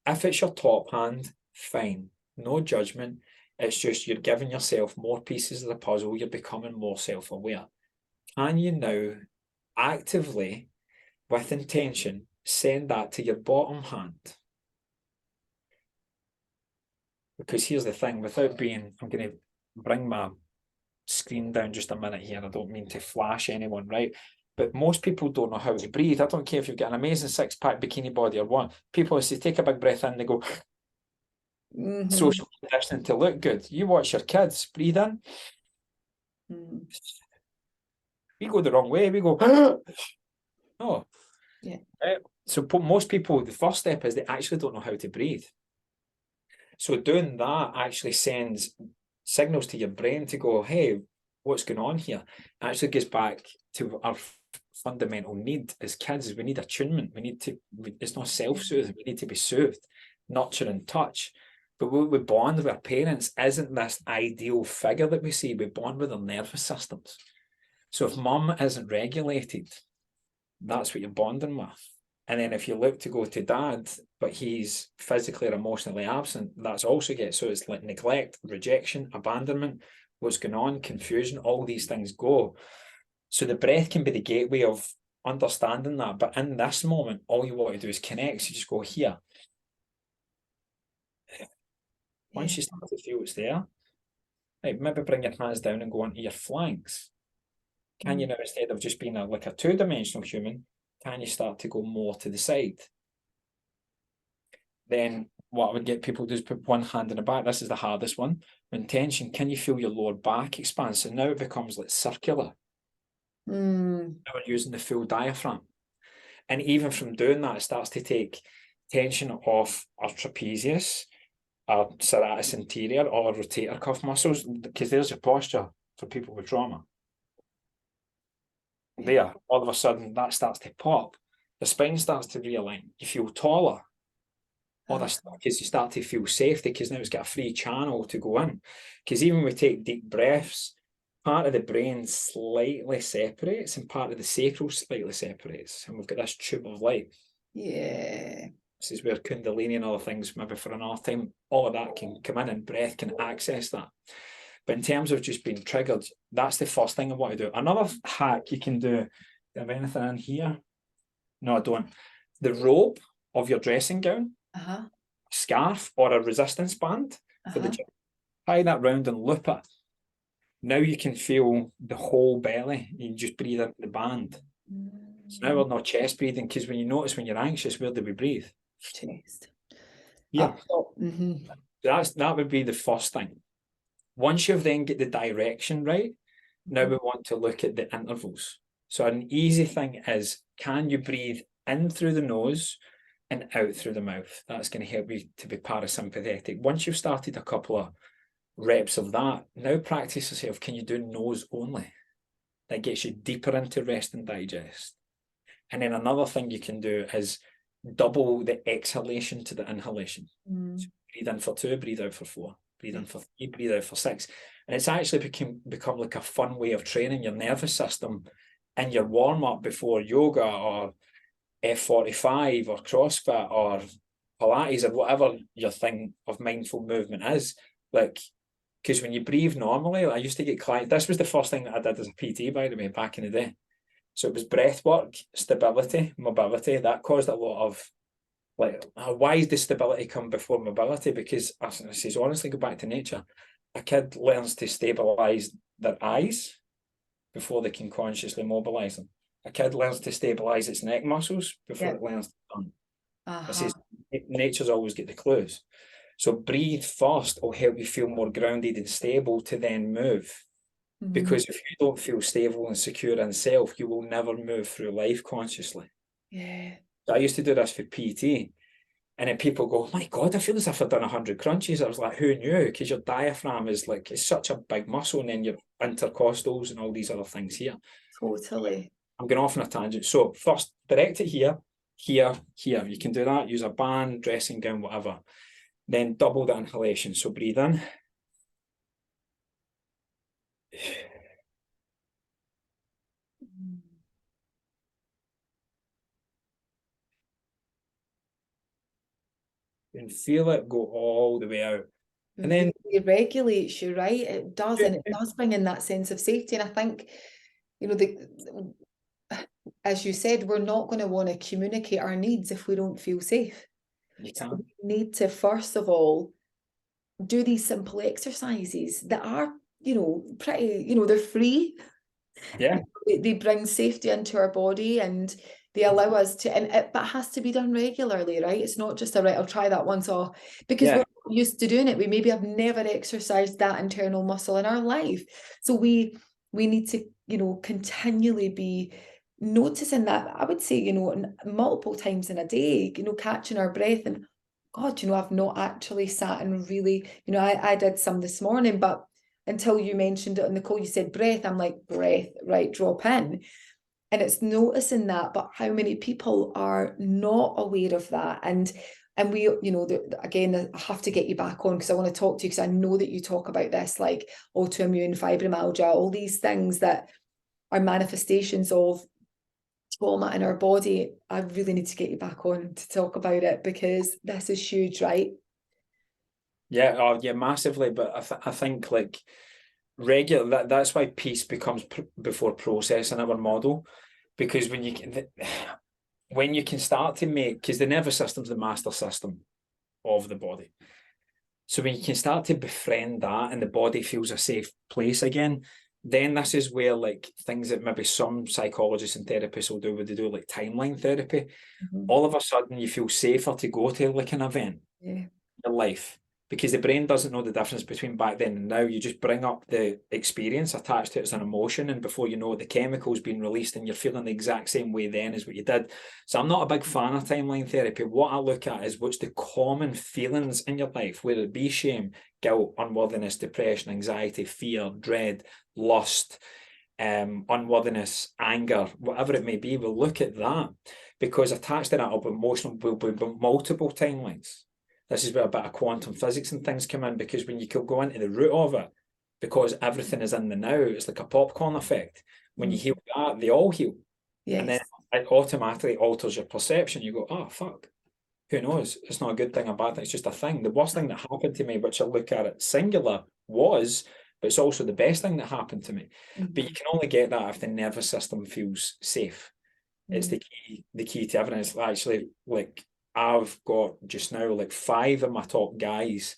If it's your top hand, fine. No judgment. It's just you're giving yourself more pieces of the puzzle. You're becoming more self-aware. Can you now actively, with intention, send that to your bottom hand? Because here's the thing, without being, I'm going to bring my screen down just a minute here. I don't mean to flash anyone, right? But most people don't know how to breathe. I don't care if you've got an amazing 6-pack bikini body or what. People, as they take a big breath in, they go, social conditioning to look good. You watch your kids breathe in. We go the wrong way. We go, oh. Yeah. So most people, the first step is they actually don't know how to breathe. So doing that actually sends signals to your brain to go, hey, what's going on here? It actually gets back to our fundamental need as kids. We need attunement. It's not self-soothing. We need to be soothed, nurture and touch. But what we bond with our parents isn't this ideal figure that we see. We bond with their nervous systems. So if mum isn't regulated, that's what you're bonding with. And then if you look to go to dad, but he's physically or emotionally absent, that's also get. So it's like neglect, rejection, abandonment, what's going on, confusion, all these things go. So the breath can be the gateway of understanding that. But in this moment, all you want to do is connect. So you just go here. Once you start to feel it's there, right, maybe bring your hands down and go onto your flanks. Can you now, instead of just being like a 2-dimensional human, can you start to go more to the side? Then what I would get people to do is put one hand in the back. This is the hardest one. Intention, can you feel your lower back expand? So now it becomes like circular. Now we're using the full diaphragm. And even from doing that, it starts to take tension off our trapezius, our serratus anterior, or our rotator cuff muscles, because there's your posture for people with trauma. There, all of a sudden, that starts to pop. The spine starts to realign. You feel taller. All this stuff, because you start to feel safety, because now it's got a free channel to go in. Because even when we take deep breaths, part of the brain slightly separates and part of the sacral slightly separates. And we've got this tube of light. Yeah. This is where Kundalini and other things, maybe for another time, all of that can come in and breath can access that. But in terms of just being triggered, that's the first thing I want to do. Another hack you can do, do I have anything in here? No, I don't. The rope of your dressing gown, scarf or a resistance band for the gym, tie that round and loop it. Now you can feel the whole belly. You just breathe into the band. So now we're not chest breathing, because when you notice when you're anxious, where do we breathe? Chest. Yeah. That would be the first thing. Once you've then got the direction right, now we want to look at the intervals. So an easy thing is, can you breathe in through the nose and out through the mouth? That's going to help you to be parasympathetic. Once you've started a couple of reps of that, now practice yourself. Can you do nose only? That gets you deeper into rest and digest. And then another thing you can do is double the exhalation to the inhalation. So breathe in for 2, breathe out for 4. Breathe in for 3, breathe out for 6. And it's actually become like a fun way of training your nervous system in your warm-up before yoga or F45 or CrossFit or Pilates or whatever your thing of mindful movement is. Like, Because when you breathe normally, I used to get clients. This was the first thing that I did as a PT, by the way, back in the day. So it was breath work, stability, mobility. That caused a lot of, like, why does stability come before mobility? Because, I says, honestly, go back to nature. A kid learns to stabilize their eyes before they can consciously mobilize them. A kid learns to stabilize its neck muscles before it learns to run. I says, nature's always get the clues. So breathe first will help you feel more grounded and stable to then move. Because if you don't feel stable and secure in self, you will never move through life consciously. Yeah. So I used to do this for PT, and then people go, oh my God, I feel as if I've done 100 crunches. I was like, who knew? Because your diaphragm is like, it's such a big muscle, and then your intercostals and all these other things here. Totally. I'm going off on a tangent. So first, direct it here, here, here. You can do that. Use a band, dressing gown, whatever. Then double the inhalation. So breathe in. And feel it go all the way out. And then it regulates you, right? It does, and it does bring in that sense of safety. And I think, you know, as you said, we're not going to want to communicate our needs if we don't feel safe. So we need to, first of all, do these simple exercises that are, you know, pretty, you know, they're free. Yeah. They bring safety into our body, and they allow us to, but it has to be done regularly, right? It's not just a right, I'll try that once off, because we're used to doing it. We maybe have never exercised that internal muscle in our life. So we need to, you know, continually be noticing that. I would say, you know, multiple times in a day, you know, catching our breath and, God, you know, I've not actually sat and really, you know, I did some this morning, but until you mentioned it on the call, you said breath. I'm like, breath, right, drop in. And it's noticing that, but how many people are not aware of that? And we, you know, again, I have to get you back on because I want to talk to you, because I know that you talk about this, like autoimmune fibromyalgia, all these things that are manifestations of trauma in our body. I really need to get you back on to talk about it, because this is huge, right? Yeah, oh yeah, massively. But I think like regular, that's why peace becomes before process in our model, because when you can start to make, because the nervous system's the master system of the body. So when you can start to befriend that and the body feels a safe place again, then this is where like things that maybe some psychologists and therapists will do, where they do like timeline therapy. All of a sudden you feel safer to go to like an event in your life, because the brain doesn't know the difference between back then and now. You just bring up the experience attached to it as an emotion, and before you know it, the chemicals being released and you're feeling the exact same way then as what you did. So I'm not a big fan of timeline therapy. What I look at is what's the common feelings in your life, whether it be shame, guilt, unworthiness, depression, anxiety, fear, dread, lust, unworthiness, anger, whatever it may be. We'll look at that, because attached to that will be multiple timelines. This is where a bit of quantum physics and things come in, because when you can go into the root of it, because everything is in the now, it's like a popcorn effect. When you heal that, they all heal. Yes. And then it automatically alters your perception. You go, oh, fuck. Who knows? It's not a good thing or bad thing. It's just a thing. The worst thing that happened to me, which I look at it singular, was, but it's also the best thing that happened to me. But you can only get that if the nervous system feels safe. It's the key to everything. It's actually like, I've got just now like 5 of my top guys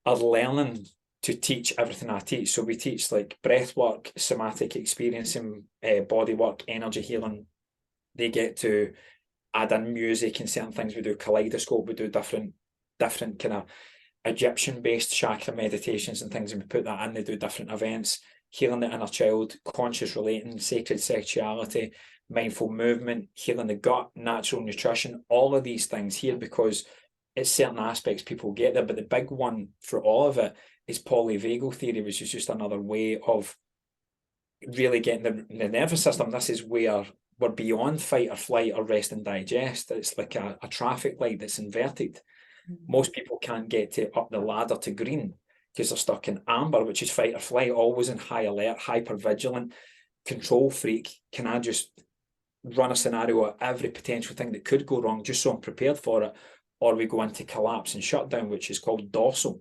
are learning to teach everything I teach. So we teach like breath work, somatic experiencing, body work, energy healing. They get to add in music and certain things. We do kaleidoscope, we do different kind of Egyptian-based chakra meditations and things, and we put that in. They do different events, healing the inner child, conscious relating, sacred sexuality, mindful movement, healing the gut, natural nutrition, all of these things here, because it's certain aspects people get there. But the big one for all of it is polyvagal theory, which is just another way of really getting the nervous system. This is where we're beyond fight or flight or rest and digest. It's like a traffic light that's inverted. Most people can't get to up the ladder to green because they're stuck in amber, which is fight or flight, always in high alert, hyper vigilant, control freak. Can I just run a scenario of every potential thing that could go wrong just so I'm prepared for it? Or we go into collapse and shutdown, which is called dorsal.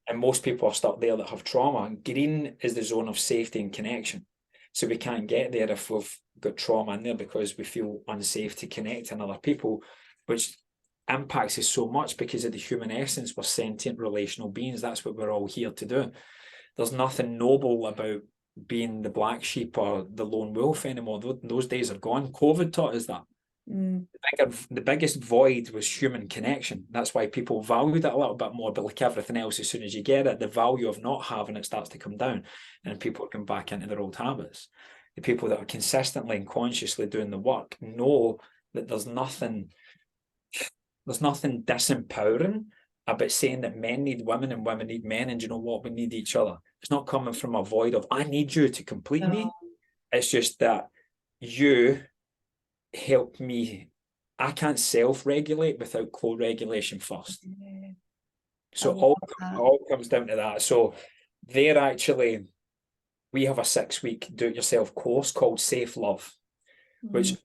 And most people are stuck there that have trauma. And green is the zone of safety and connection. So we can't get there if we've got trauma in there because we feel unsafe to connect to other people, which impacts us so much because of the human essence. We're sentient relational beings. That's what we're all here to do. There's nothing noble about being the black sheep or the lone wolf anymore. Those days are gone. COVID taught us that. The biggest void was human connection. That's why people valued it a little bit more. But like everything else, as soon as you get it, the value of not having it starts to come down, and people come back into their old habits. The people that are consistently and consciously doing the work know that there's nothing disempowering about saying that men need women and women need men, and you know what, we need each other. It's not coming from a void of I need you to complete me. It's just that you help me. I can't self-regulate without co-regulation first. So all comes down to that. So we have a 6-week do-it-yourself course called Safe Love, which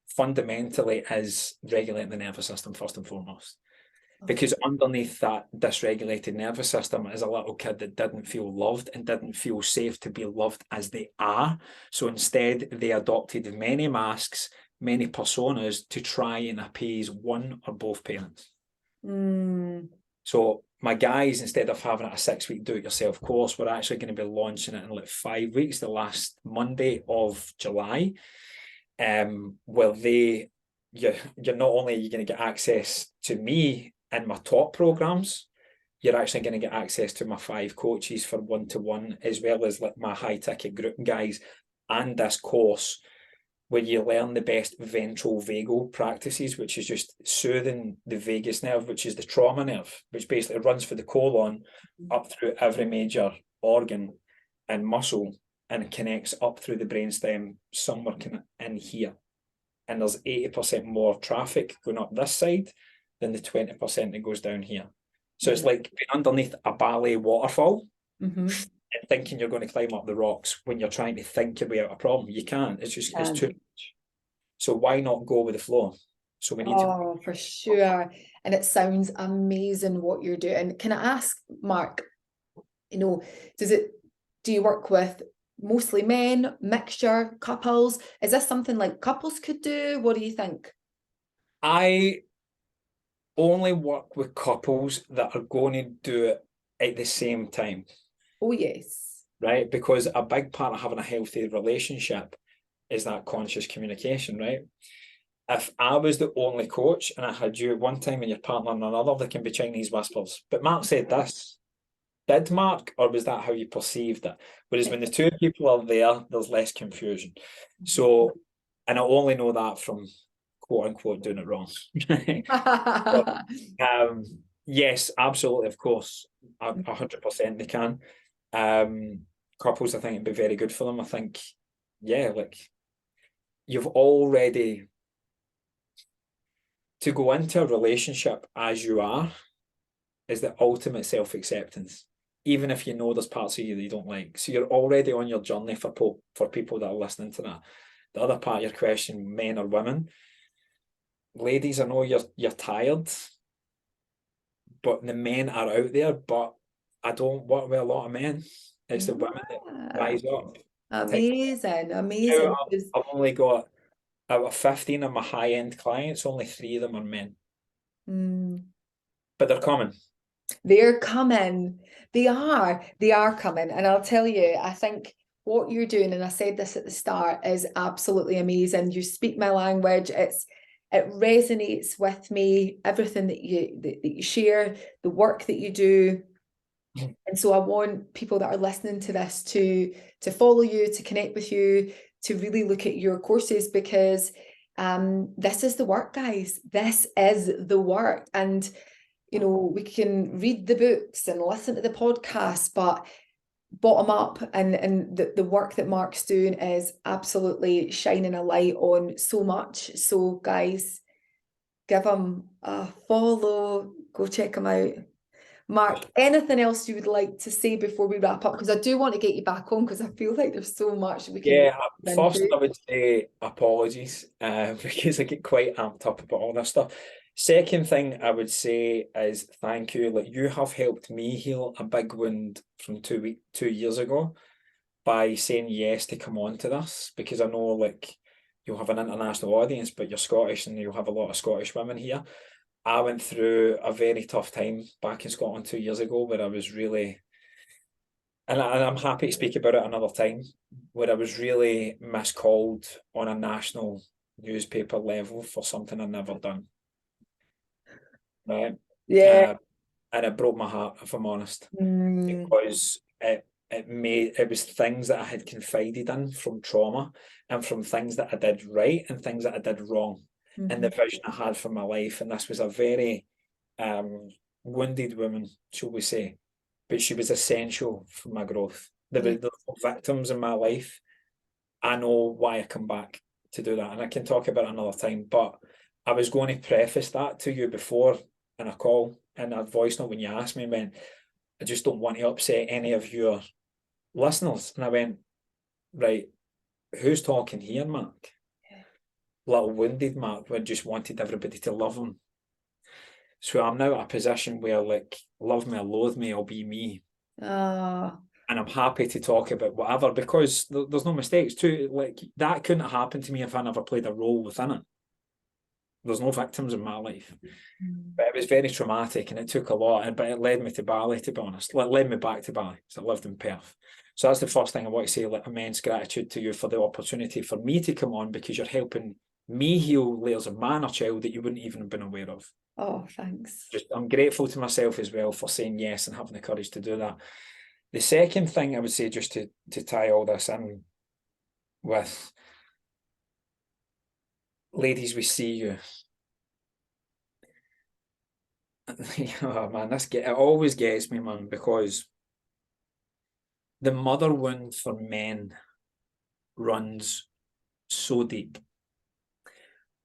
fundamentally is regulating the nervous system first and foremost. Because underneath that dysregulated nervous system is a little kid that didn't feel loved and didn't feel safe to be loved as they are. So instead, they adopted many masks, many personas to try and appease one or both parents. So my guys, instead of having a 6-week do-it-yourself course, we're actually going to be launching it in like 5 weeks, the last Monday of July, where you're not only are you going to get access to me in my top programs, you're actually going to get access to my 5 coaches for one-to-one, as well as like my high-ticket group guys, and this course where you learn the best ventral vagal practices, which is just soothing the vagus nerve, which is the trauma nerve, which basically runs for the colon up through every major organ and muscle and connects up through the brainstem somewhere in here. And there's 80% more traffic going up this side than the 20% that goes down here. So it's like being underneath a ballet waterfall and thinking you're going to climb up the rocks when you're trying to think your way out of a problem. You can't. It's too much. So why not go with the flow? So we need to. For sure. And it sounds amazing what you're doing. Can I ask, Mark, do you work with mostly men, mixture, couples? Is this something like couples could do? What do you think? I only work with couples that are going to do it at the same time. Oh, yes. Right? Because a big part of having a healthy relationship is that conscious communication, right? If I was the only coach and I had you one time and your partner another, there can be Chinese whispers. But Mark said this. Did Mark, or was that how you perceived it? Whereas when the two people are there, there's less confusion. So, and I only know that from quote unquote doing it wrong. But, yes, absolutely, of course, 100% they can. Couples, I think it'd be very good for them. I think, like you've already to go into a relationship as you are is the ultimate self-acceptance, even if you know there's parts of you that you don't like. So you're already on your journey for people that are listening to that. The other part of your question, men or women, ladies, I know you're tired, but the men are out there, but I don't work with a lot of men. It's the women that rise up. Amazing. I've only got, out of 15 of my high-end clients, only 3 of them are men. But they're coming. They're coming. They are coming. And I'll tell you, I think what you're doing, and I said this at the start, is absolutely amazing. You speak my language. It resonates with me, everything that you share, the work that you do. And so I want people that are listening to this to follow you, to connect with you, to really look at your courses, because this is the work, guys. This is the work. And we can read the books and listen to the podcasts, but bottom up and the work that Mark's doing is absolutely shining a light on so much. So guys, give him a follow, go check him out. Mark, anything else you would like to say before we wrap up? Because I do want to get you back on, because I feel like there's so much we can Yeah, get first into. I would say apologies, because I get quite amped up about all this stuff. Second thing I would say is thank you. Like, you have helped me heal a big wound from 2 years ago by saying yes to come on to this, because I know, like, you'll have an international audience, but you're Scottish and you'll have a lot of Scottish women here. I went through a very tough time back in Scotland 2 years ago, where I was really, and I'm happy to speak about it another time, where I was really miscalled on a national newspaper level for something I'd never done. Right. Yeah. And it broke my heart, if I'm honest, Mm. because it was things that I had confided in from trauma, and from things that I did right and things that I did wrong, and the vision I had for my life. And this was a very wounded woman, shall we say, but she was essential for my growth. There were victims in my life. I know why I come back to do that, and I can talk about it another time. But I was going to preface that to you before in a call, in a voice note, when you asked me, and went, I just don't want to upset any of your listeners. And I went, right, who's talking here, Mark? Little wounded Mark, who just wanted everybody to love him. So I'm now at a position where, like, love me or loathe me, I'll be me. And I'm happy to talk about whatever, because there's no mistakes too. Like, that couldn't have happened to me if I never played a role within it. There's no victims in my life. But it was very traumatic, and it took a lot. But it led me to Bali, to be honest. It led me back to Bali. So I lived in Perth. So that's the first thing I want to say, like, immense gratitude to you for the opportunity for me to come on, because you're helping me heal layers of my inner child that you wouldn't even have been aware of. Oh, thanks. I'm grateful to myself as well for saying yes and having the courage to do that. The second thing I would say, just to tie all this in with, ladies, we see you. Oh man, it always gets me, man, because the mother wound for men runs so deep.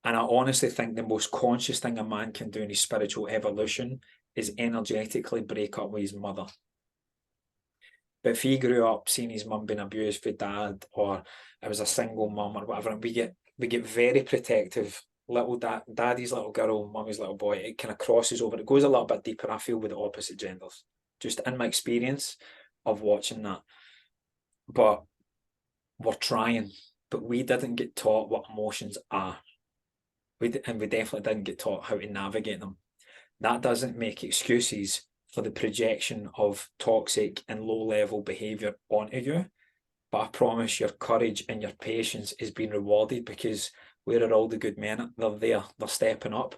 And I honestly think the most conscious thing a man can do in his spiritual evolution is energetically break up with his mother. But if he grew up seeing his mum being abused for dad, or it was a single mum or whatever, and we get very protective. Little daddy's little girl, mummy's little boy, it kind of crosses over. It goes a little bit deeper, I feel, with the opposite genders, just in my experience of watching that. But we're trying, but we didn't get taught what emotions are. And we definitely didn't get taught how to navigate them. That doesn't make excuses for the projection of toxic and low-level behaviour onto you. But I promise your courage and your patience is being rewarded, because where are all the good men? They're there. They're stepping up.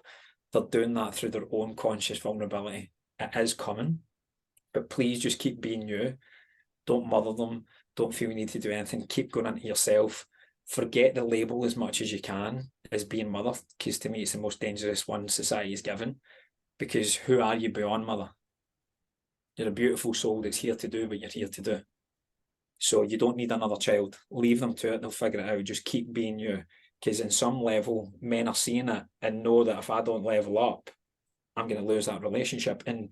They're doing that through their own conscious vulnerability. It is coming. But please just keep being you. Don't mother them. Don't feel you need to do anything. Keep going into yourself. Forget the label as much as you can as being mother, because to me it's the most dangerous one society's given. Because who are you beyond mother? You're a beautiful soul that's here to do what you're here to do. So you don't need another child. Leave them to it. They'll figure it out. Just keep being you. Because in some level, men are seeing it and know that if I don't level up, I'm going to lose that relationship. And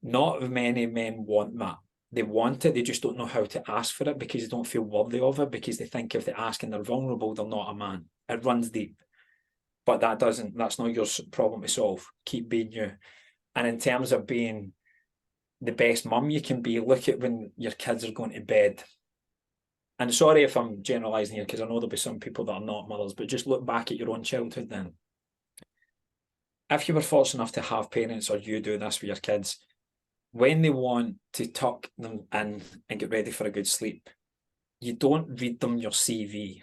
not many men want that. They want it. They just don't know how to ask for it, because they don't feel worthy of it, because they think if they ask and they're vulnerable, they're not a man. It runs deep. But that's not your problem to solve. Keep being you. And in terms of being the best mum you can be, look at when your kids are going to bed. And sorry if I'm generalising here, because I know there'll be some people that are not mothers, but just look back at your own childhood then. If you were fortunate enough to have parents, or you do this with your kids, when they want to tuck them in and get ready for a good sleep, you don't read them your CV.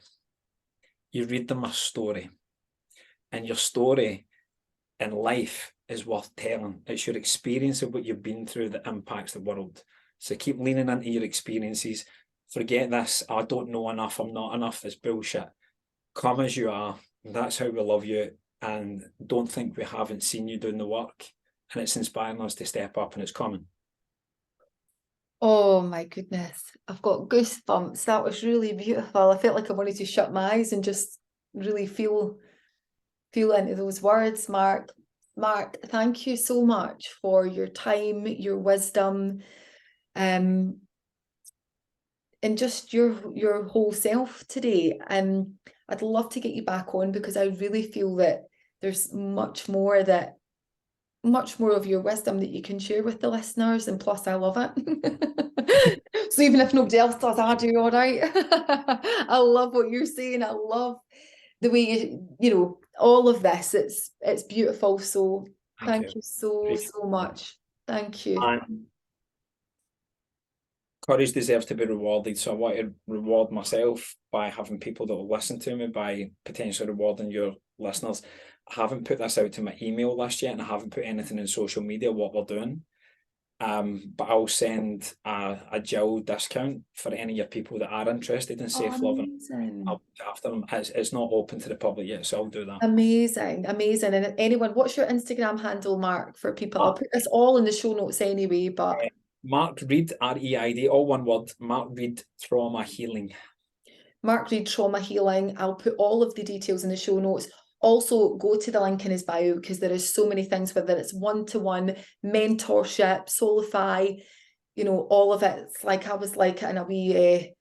You read them a story. And your story in life is worth telling. It's your experience of what you've been through that impacts the world. So keep leaning into your experiences. Forget this, I don't know enough, I'm not enough, it's bullshit. Come as you are. That's how we love you. And don't think we haven't seen you doing the work. And it's inspiring us to step up, and it's coming. Oh my goodness, I've got goosebumps. That was really beautiful. I felt like I wanted to shut my eyes and just really feel into those words, Mark. Mark, thank you so much for your time, your wisdom, and just your whole self today. I'd love to get you back on, because I really feel that there's much more of your wisdom that you can share with the listeners, and plus I love it. So even if nobody else does, I do, all right. I love what you're saying. I love the way you know, all of this. It's beautiful. So thank you so much. Thank you. And courage deserves to be rewarded, so I want to reward myself by having people that will listen to me, by potentially rewarding your listeners. I haven't put this out to my email list yet, and I haven't put anything in social media what we're doing. But I'll send a Jill discount for any of your people that are interested in safe loving. I'll look after them. It's not open to the public yet, so I'll do that. Amazing. And anyone, what's your Instagram handle, Mark, for people? I'll put this all in the show notes anyway, but Mark Reid, REID, all one word, Mark Reid Trauma Healing. Mark Reid Trauma Healing. I'll put all of the details in the show notes. Also, go to the link in his bio, because there is so many things, whether it's one-to-one mentorship, Soulify, you know, all of it. It's like I was like in a wee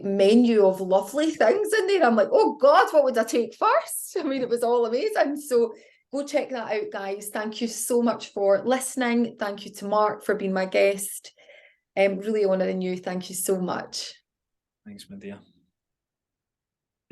menu of lovely things in there. I'm like, oh God, what would I take first? I mean, it was all amazing. So go check that out, guys. Thank you so much for listening. Thank you to Mark for being my guest. Really honouring you. Thank you so much. Thanks, my dear.